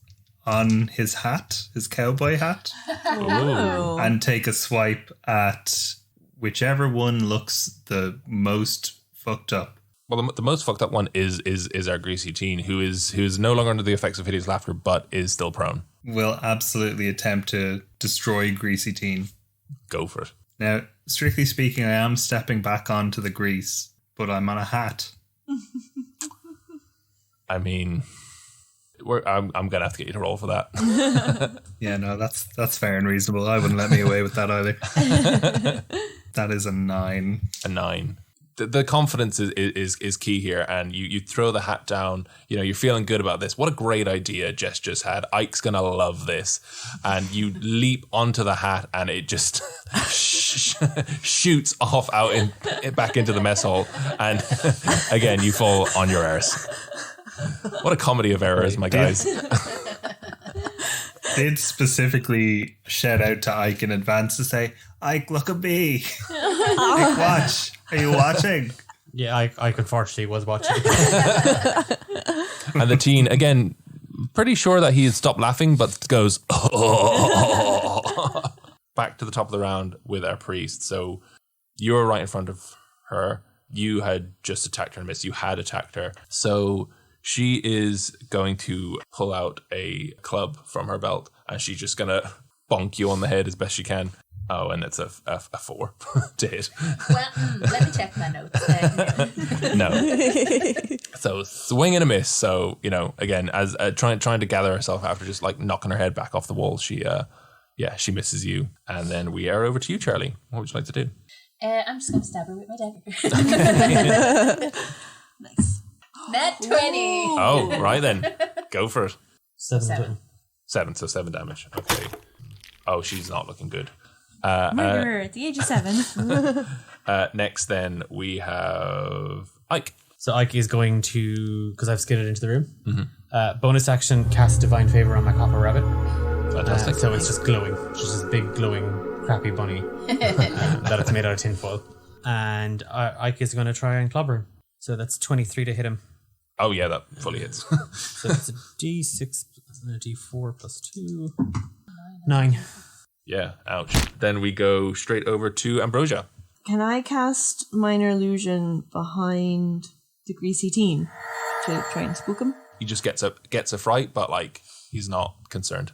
on his hat, his cowboy hat, Oh. and take a swipe at whichever one looks the most fucked up. Well, the most fucked up one is our greasy teen, who is no longer under the effects of hideous laughter, but is still prone. Will absolutely attempt to destroy Greasy Teen. Go for it. Now, strictly speaking, I am stepping back onto the grease, but I'm on a hat. I mean, I'm gonna have to get you to roll for that. Yeah, no, that's fair and reasonable. I wouldn't let me away with that either. That is a 9. A 9. The confidence is key here, and you throw the hat down. You know, you're feeling good about this. What a great idea Jess just had. Ike's gonna love this. And you leap onto the hat, and it just shoots off out back into the mess hall. And again, you fall on your arse. What a comedy of errors, my guys. Did specifically shout out to Ike in advance to say, Ike, look at me. Ike, watch. Are you watching? Yeah, I unfortunately was watching. And the teen, again, pretty sure that he had stopped laughing, but goes, back to the top of the round with our priest. So you're right in front of her. You had just attacked her and missed. You had attacked her. So she is going to pull out a club from her belt, and she's just going to bonk you on the head as best she can. Oh, and it's a 4 to hit. Well, let me check my notes. No. So swing and a miss. So, you know, again, as trying to gather herself after just like knocking her head back off the wall, she misses you. And then we are over to you, Charlie. What would you like to do? I'm just going to stab her with my dagger. Nice. Net 20. Oh, right then. Go for it. 7. 7, so 7 damage. Okay. Oh, she's not looking good. Murderer at the age of 7. Next, then, we have Ike. So Ike is going to, because I've skidded into the room, bonus action, cast Divine Favor on my copper rabbit. Fantastic. So it's just glowing. It's just this big glowing crappy bunny that it's made out of tinfoil. And Ike is going to try and clobber him. So that's 23 to hit him. Oh, yeah, that fully hits. So it's a D6 and a D4 plus 2. 9. Yeah, ouch. Then we go straight over to Ambrosia. Can I cast Minor Illusion behind the Greasy Teen to try and spook him? He just gets a fright, but like he's not concerned.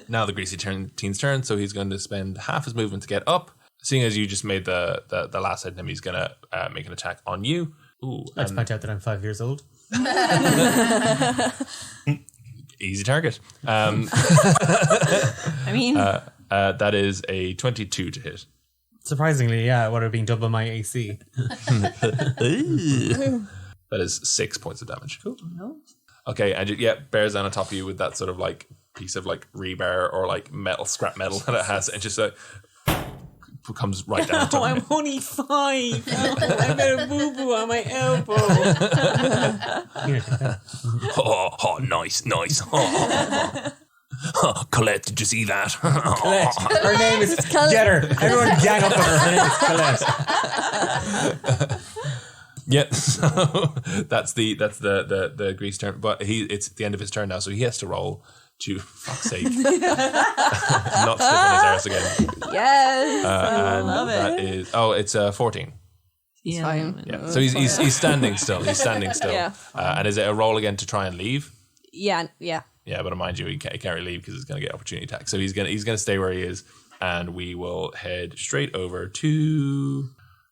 Now the Greasy Teen's turn, so he's going to spend half his movement to get up. Seeing as you just made the last hit him, he's going to make an attack on you. Ooh, Let's point out that I'm 5 years old. Easy target. I mean, that is a 22 to hit. Surprisingly, yeah, would have been double my AC. That is 6 points of damage. Cool. no. Okay, and it bears down on top of you with that sort of like piece of like rebar or like scrap metal that it has, and just comes right down. Oh, I'm only 5. Oh, I got a boo-boo on my elbow. Oh, nice. Oh, Colette, did you see that? Colette. Her name is Get her. Everyone gang up on her. Her name is Colette. Yeah, so that's the Grease turn, but it's the end of his turn now, so he has to roll to fuck's sake not slip on his arse again. Yes. I love it. That is it's 14. It's fine. Yeah. So he's standing still. He's standing still. Yeah. And is it a roll again to try and leave? Yeah. Yeah, but mind you, he can't really leave because he's going to get opportunity attack. So he's gonna stay where he is, and we will head straight over to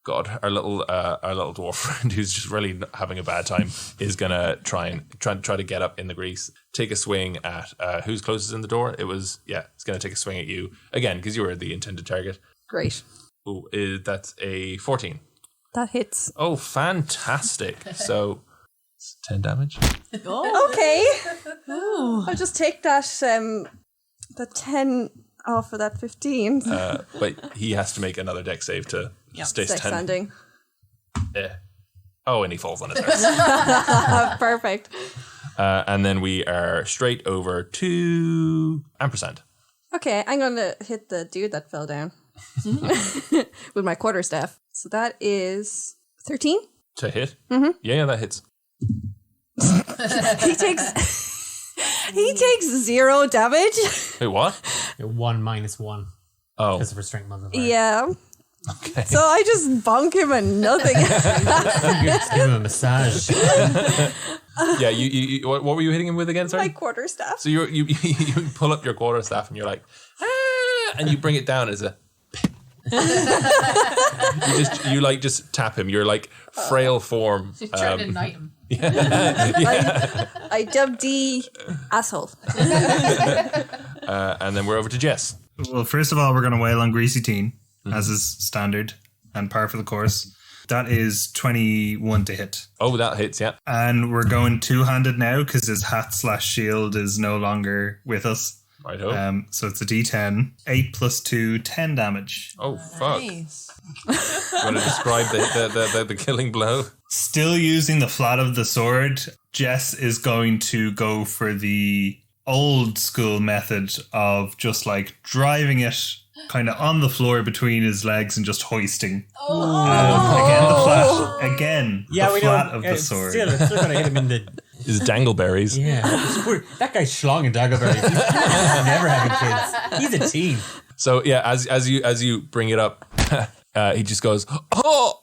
our little dwarf friend who's just really having a bad time. Is gonna try to get up in the grease, take a swing at who's closest in the door. It's gonna take a swing at you again because you were the intended target. Great. Ooh, that's a 14. That hits. Oh, fantastic! So. 10 damage. Okay. I'll just take that the 10 off of that 15. But he has to make another deck save to stay Standing. Oh, and he falls on his ass. Perfect. And then we are straight over to ampersand. Okay, I'm going to hit the dude that fell down with my quarterstaff. So that is 13. To hit? Mm-hmm. Yeah, that hits. He takes 0 damage. Wait, what? 1 minus 1. Oh. Because of her strength modifier. Yeah. Okay. So I just bonk him and nothing. Just give him a massage. Yeah, you what were you hitting him with again, sorry? My quarterstaff. So you pull up your quarterstaff and you're like, and you bring it down as a you just tap him. You're like frail form. She's trying to knight him. I dubbed D asshole. And then we're over to Jess. Well, first of all, we're going to wail on Greasy Teen, as is standard and par for the course. That is 21 to hit. Oh, that hits, yeah. And we're going two-handed now because his hat/shield is no longer with us. Righto. So it's a D10. 8 plus 2, 10 damage. Oh, fuck. Nice. You want to describe the killing blow? Still using the flat of the sword, Jess is going to go for the old school method of just like driving it kind of on the floor between his legs and just hoisting. Again, the flat. Again, Yeah, the we flat know. of the sword. Still going to hit him in the... Is dangleberries. Yeah. That guy's schlong in Dagobert. He's never having kids. He's a teen. So yeah, as you bring it up, he just goes, oh,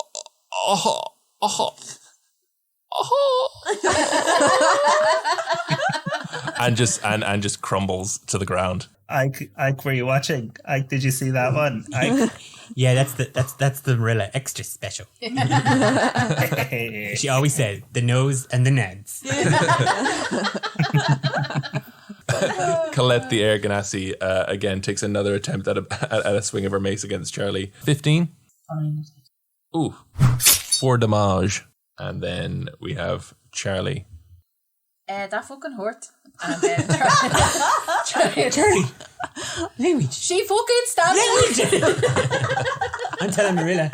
and just crumbles to the ground. Ike, were you watching? Ike, did you see that one? Ike? Yeah, that's the Marilla extra special. She always said the nose and the nads. Colette the Air Ganassi again takes another attempt at a swing of her mace against Charlie. 15. Fine. Ooh, 4 damage. And then we have Charlie. That fucking hurt. And then Charlie, language. she fucking stabbed me. I'm telling Marilla,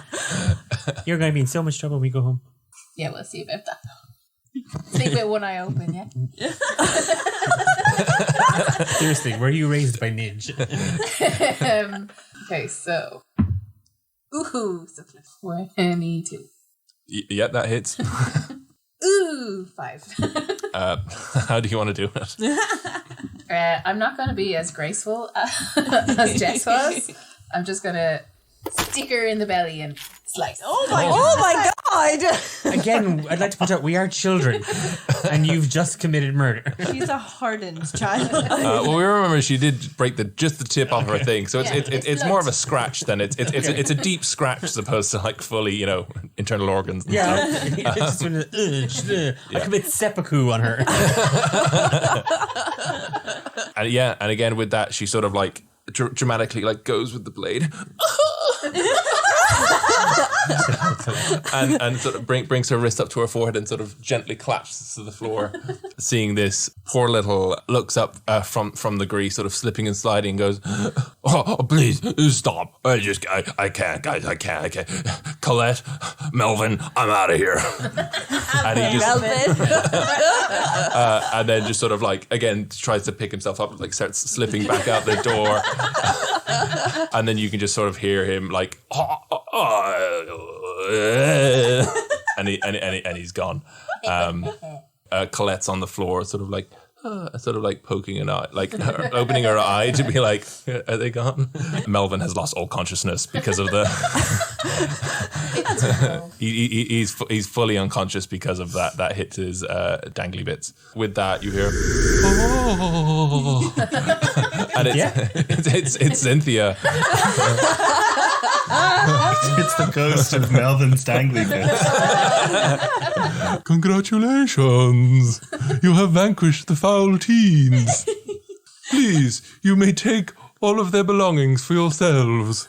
you're going to be in so much trouble when we go home. Yeah, we'll see about that. Sleep with one eye open, yeah. Seriously, were you raised by Ninja? Okay, so. Ooh, so 22. Yeah, that hits. Ooh, 5. How do you want to do it? I'm not going to be as graceful as Jess was. I'm just going to stick her in the belly and slice. Oh my god! Again, I'd like to point out we are children, and you've just committed murder. She's a hardened child. Well, we remember she did break just the tip off her thing, so it's more of a scratch than it's a deep scratch as opposed to like fully internal organs. And stuff. It's just when I commit seppuku on her. And again with that, she sort of like dramatically like goes with the blade. and sort of brings her wrist up to her forehead and sort of gently collapses to the floor. Seeing this, poor little looks up from the grease, sort of slipping and sliding, and goes, "Oh, please stop! I can't, guys, I can't. Colette, Melvin, I'm out of here." And he just, and then just sort of like again tries to pick himself up, like starts slipping back out the door, and then you can just sort of hear him like, and he's gone. Colette's on the floor, sort of like, sort of like poking an eye, like opening her eye to be like, are they gone? Melvin has lost all consciousness because of the. he's fully unconscious because of that hit his dangly bits. With that, you hear, oh, and it's Cynthia. It's the ghost of Melvin's dangly bits. Congratulations! You have vanquished the foul teens. Please, you may take all of their belongings for yourselves.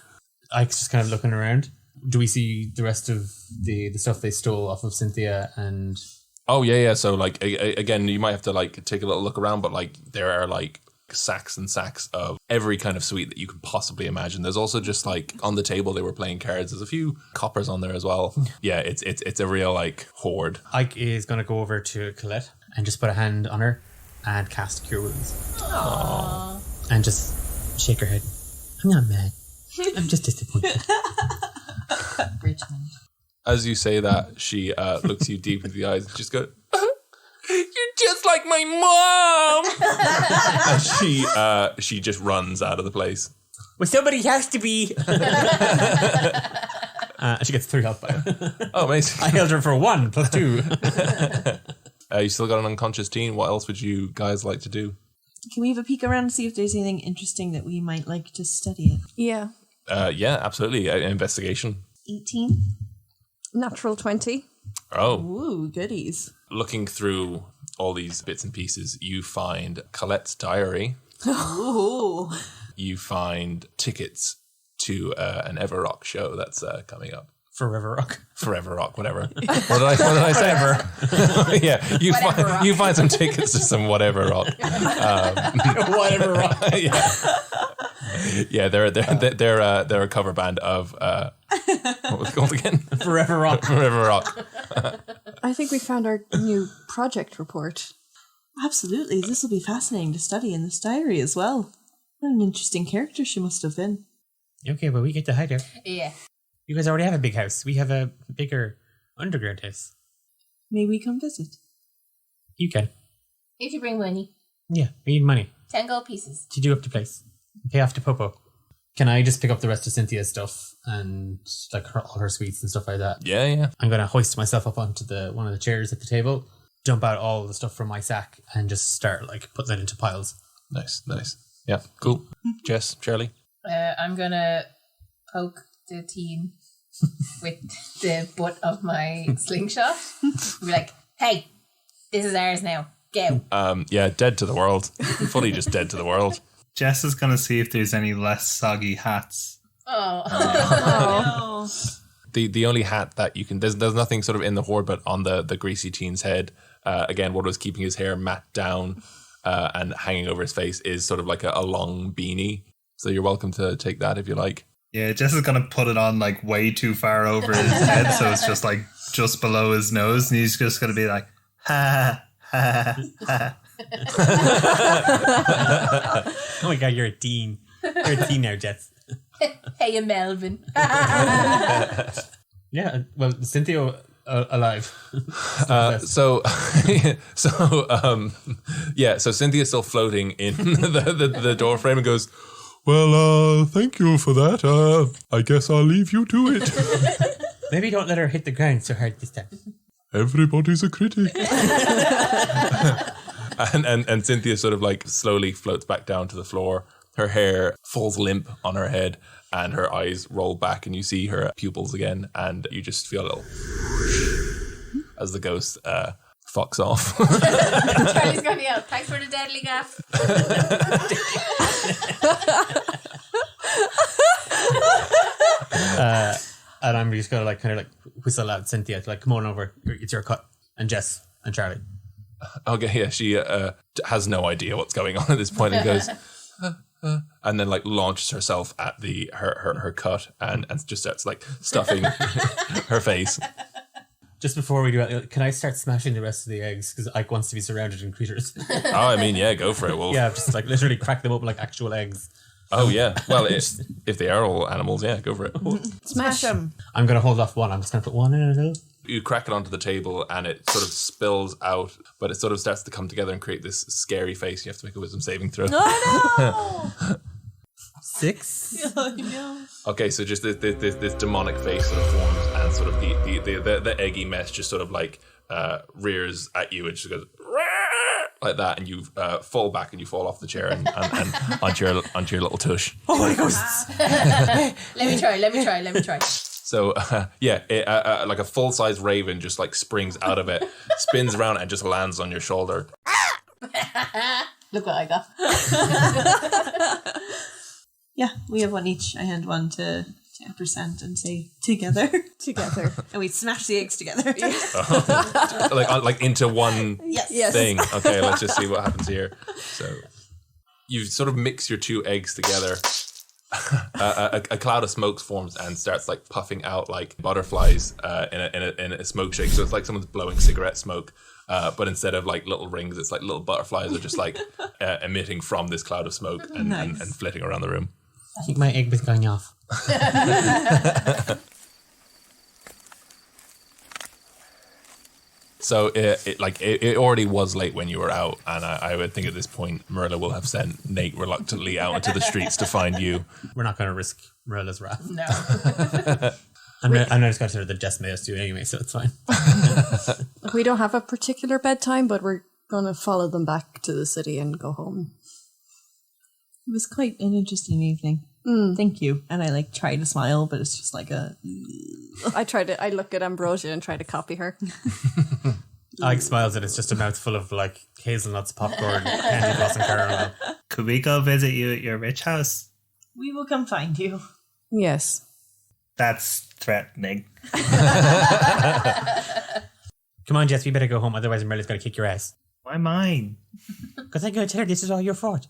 Ike's just kind of looking around. Do we see the rest of the stuff they stole off of Cynthia and... Oh, yeah. So, like, again, you might have to, like, take a little look around, but, like, there are, like, sacks and sacks of every kind of sweet that you can possibly imagine. There's also just, like, on the table they were playing cards. There's a few coppers on there as well. Yeah, it's a real, like, hoard. Ike is going to go over to Colette and just put a hand on her and cast Cure Wounds. Aww. And just shake her head. I'm not mad. I'm just disappointed. Richmond. As you say that, she looks you deep into the eyes and just goes, "You're just like my mom!" And she just runs out of the place. Well, somebody has to be. She gets 3 health back. Oh, amazing. I healed her for 1 + 2. You still got an unconscious teen. What else would you guys like to do? Can we have a peek around to see if there's anything interesting that we might like to study? Yeah. Yeah, absolutely. Investigation. 18. Natural 20. Oh. Ooh, goodies. Looking through all these bits and pieces, you find Colette's diary. Ooh. You find tickets to an Everrock show that's coming up. Forever Rock. Forever Rock, whatever. What did I say? Whatever. Yeah, you find some tickets to some whatever rock. Whatever Rock. Yeah, they're a cover band of what was it called again? Forever Rock. Forever Rock. I think we found our new project report. Absolutely. This will be fascinating to study in this diary as well. What an interesting character she must have been. Okay, well, we get to hide her. Yeah. You guys already have a big house. We have a bigger underground house. May we come visit? You can. If you bring money. Yeah, we need money 10 gold pieces. to do up the place. Pay off to Popo. Can I just pick up the rest of Cynthia's stuff and like all her sweets and stuff like that? Yeah. I'm going to hoist myself up onto one of the chairs at the table, dump out all the stuff from my sack and just start like putting it into piles. Nice. Yeah, cool. Jess, Charlie? I'm going to poke the team with the butt of my slingshot. Be like, hey, this is ours now. Go. Yeah, dead to the world. Fully just dead to the world. Jess is going to see if there's any less soggy hats. Oh. The only hat that you can... There's nothing sort of in the hoard, but on the greasy teen's head, again, what was keeping his hair matte down and hanging over his face is sort of like a long beanie. So you're welcome to take that if you like. Yeah, Jess is going to put it on like way too far over his head, so it's just like just below his nose, and he's just going to be like, ha, ha, ha. Oh my god, you're a teen. You're a teen now, Jess. Hey, Yeah, Melvin. well, Cynthia alive. So Cynthia's still floating in the door frame and goes, well, thank you for that. I guess I'll leave you to it. Maybe don't let her hit the ground so hard this time. Everybody's a critic. and Cynthia sort of like slowly floats back down to the floor. Her hair falls limp on her head and her eyes roll back and you see her pupils again and you just feel a little as the ghost fucks off. Charlie's going to yell, thanks for the deadly gaff. And I'm just going to kind of whistle at Cynthia to come on over, it's your cut. And Jess and Charlie. Okay, yeah, she has no idea what's going on at this point and goes, and then launches herself at her cut and just starts stuffing her face. Just before we do it, can I start smashing the rest of the eggs? Because Ike wants to be surrounded in creatures. Oh, I mean, yeah, go for it, Wolf. Yeah, just literally crack them open like actual eggs. Oh, yeah. Well, if they are all animals, yeah, go for it. Smash them. I'm going to hold off one. I'm just going to put one in a little You crack it onto the table and it sort of spills out, but it sort of starts to come together and create this scary face. You have to make a wisdom saving throw. Oh no! 6. Oh no! Okay, so just this demonic face sort of forms, and sort of the eggy mess just sort of like rears at you and just goes like that, and you fall back and you fall off the chair and onto your little tush. Oh my ghosts! Let me try. So like a full size raven just like springs out of it, spins around and just lands on your shoulder. Look what I got. Yeah, we have one each. I hand one to Ampersand and say together. Together. And we smash the eggs together. like into one Yes. thing. Okay, let's just see what happens here. So you sort of mix your 2 eggs together. A cloud of smoke forms and starts like puffing out like butterflies in a smoke shake. So it's like someone's blowing cigarette smoke, but instead of like little rings, it's like little butterflies are just like emitting from this cloud of smoke and flitting around the room. I think my egg was going off. So it already was late when you were out, and I would think at this point Merla will have sent Nate reluctantly out into the streets to find you. We're not going to risk Marilla's wrath. No. I'm not just going to the Jess made us do it anyway, so it's fine. We don't have a particular bedtime, but we're going to follow them back to the city and go home. It was quite an interesting evening. Thank you. And I like try to smile, but it's just like a... I look at Ambrosia and try to copy her. Alex smiles and it's just a mouthful of like hazelnuts, popcorn, candy floss and caramel. Could we go visit you at your rich house? We will come find you. Yes. That's threatening. Come on, Jess, we better go home, otherwise Marilla's going to kick your ass. Why mine? Because I'm going to tell her this is all your fault.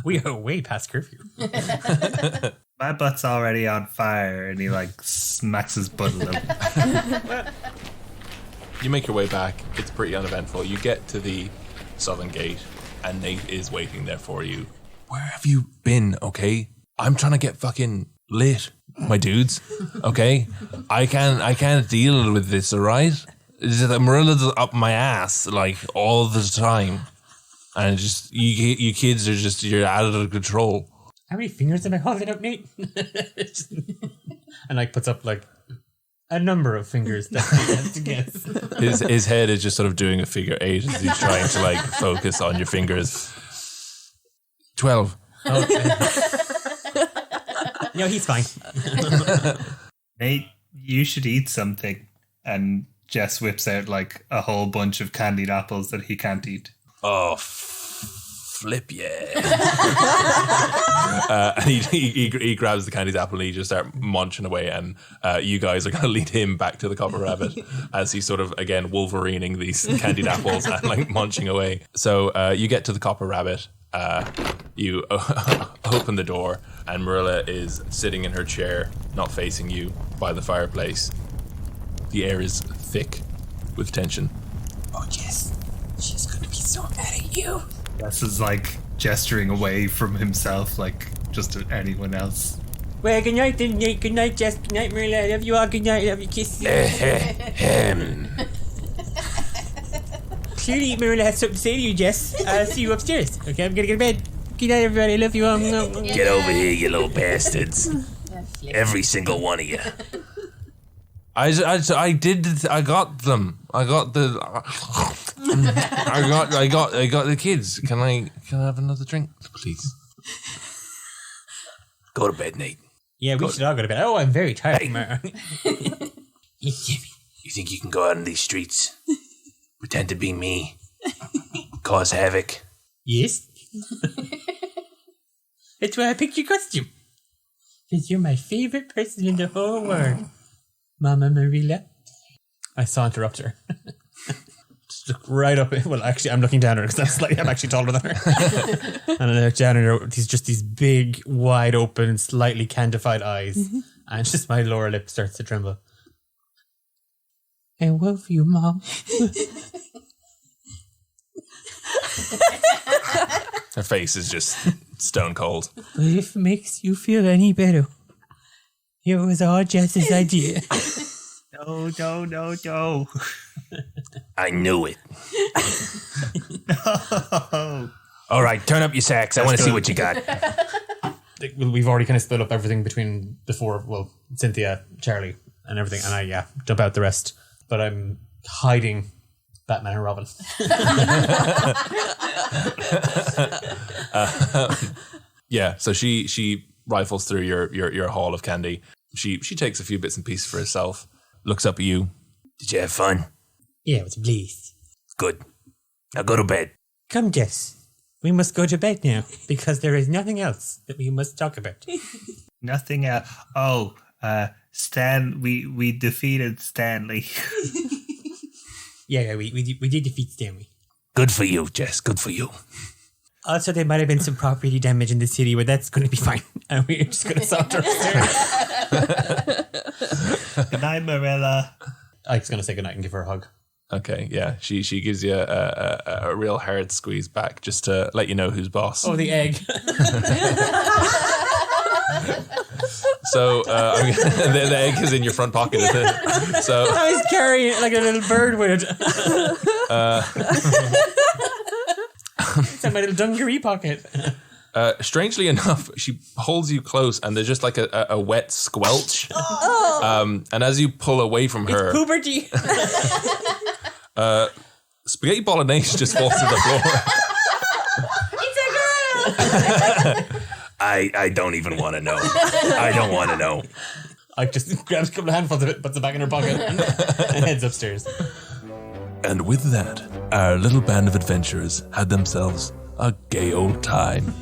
We are way past curfew. My butt's already on fire, and he like smacks his butt a little. You make your way back. It's pretty uneventful. You get to the southern gate, and Nate is waiting there for you. Where have you been? Okay, I'm trying to get fucking lit, my dudes. Okay, I can't deal with this. All right, it's just that Marilla's up my ass like all the time. And just you kids are just you're out of control. How many fingers am I holding up, Nate? And like puts up like a number of fingers that he has to guess. His head is just sort of doing a figure 8 as he's trying to like focus on your fingers. 12. Okay. No, he's fine. Nate, you should eat something. And Jess whips out like a whole bunch of candied apples that he can't eat. Oh, flip yeah. And he grabs the candied apple and he just starts munching away, and you guys are going to lead him back to the Copper Rabbit as he's sort of, again, Wolverining these candied apples and like munching away. So you get to the Copper Rabbit, you open the door, and Marilla is sitting in her chair, not facing you, by the fireplace. The air is thick with tension. Oh, Jess, she's going to be so mad at you. Jess is like gesturing away from himself, like just to anyone else. Well, good night, then, Nate. Good night, Jess. Good night, Marilla. I love you all. Good night. Love you. Kiss you. Clearly, Marilla has something to say to you, Jess. I'll see you upstairs. Okay, I'm going to go to bed. Good night, everybody. I love you all. Get over here, you little bastards. Every single one of you. I got them. I got the kids. Can I have another drink, please? Go to bed, Nate. Yeah, we should all go to bed. Oh, I'm very tired, Mara. You think you can go out in these streets, pretend to be me, cause havoc? Yes. That's why I picked your costume. Because you're my favorite person in the whole world. Mama Marilla. I saw interrupt her. Just look right up. Well, actually, I'm looking down at her because I'm actually taller than her. And I look down at her. These just these big, wide open, slightly candified eyes, and just my lower lip starts to tremble. I love you, Mom. Her face is just stone cold. But if it makes you feel any better, it was all Jess's idea. No. I knew it. No. All right, turn up your sacks. I want to see what you got. We've already kind of split up everything between the four. Well, Cynthia, Charlie, and everything, and I dump out the rest. But I'm hiding Batman and Robin. So she rifles through your haul of candy. She takes a few bits and pieces for herself, looks up at you. Did you have fun? Yeah, it was a bliss. Good. Now go to bed. Come, Jess. We must go to bed now, because there is nothing else that we must talk about. Nothing else. Oh, Stan, we defeated Stanley. Yeah, we did defeat Stanley. Good for you, Jess. Good for you. Also, there might have been some property damage in the city, but that's going to be fine. And we're just going to saunter upstairs. Good night, Marilla. Ike's going to say goodnight and give her a hug. Okay, yeah. She gives you a real hard squeeze back just to let you know who's boss. Oh, the egg. So the egg is in your front pocket, isn't it? So I was carrying it like a little bird would. It's in my little dungaree pocket. strangely enough, she holds you close, and there's just like a wet squelch. And as you pull away from her, Puberty. spaghetti bolognese just falls to the floor. It's a girl! I don't even want to know. I don't want to know. Ike just grabs a couple of handfuls of it, puts it back in her pocket, and heads upstairs. And with that, our little band of adventurers had themselves a gay old time.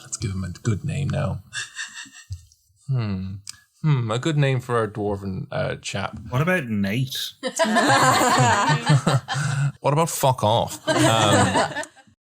Let's give him a good name now. A good name for our dwarven chap. What about Nate? What about fuck off?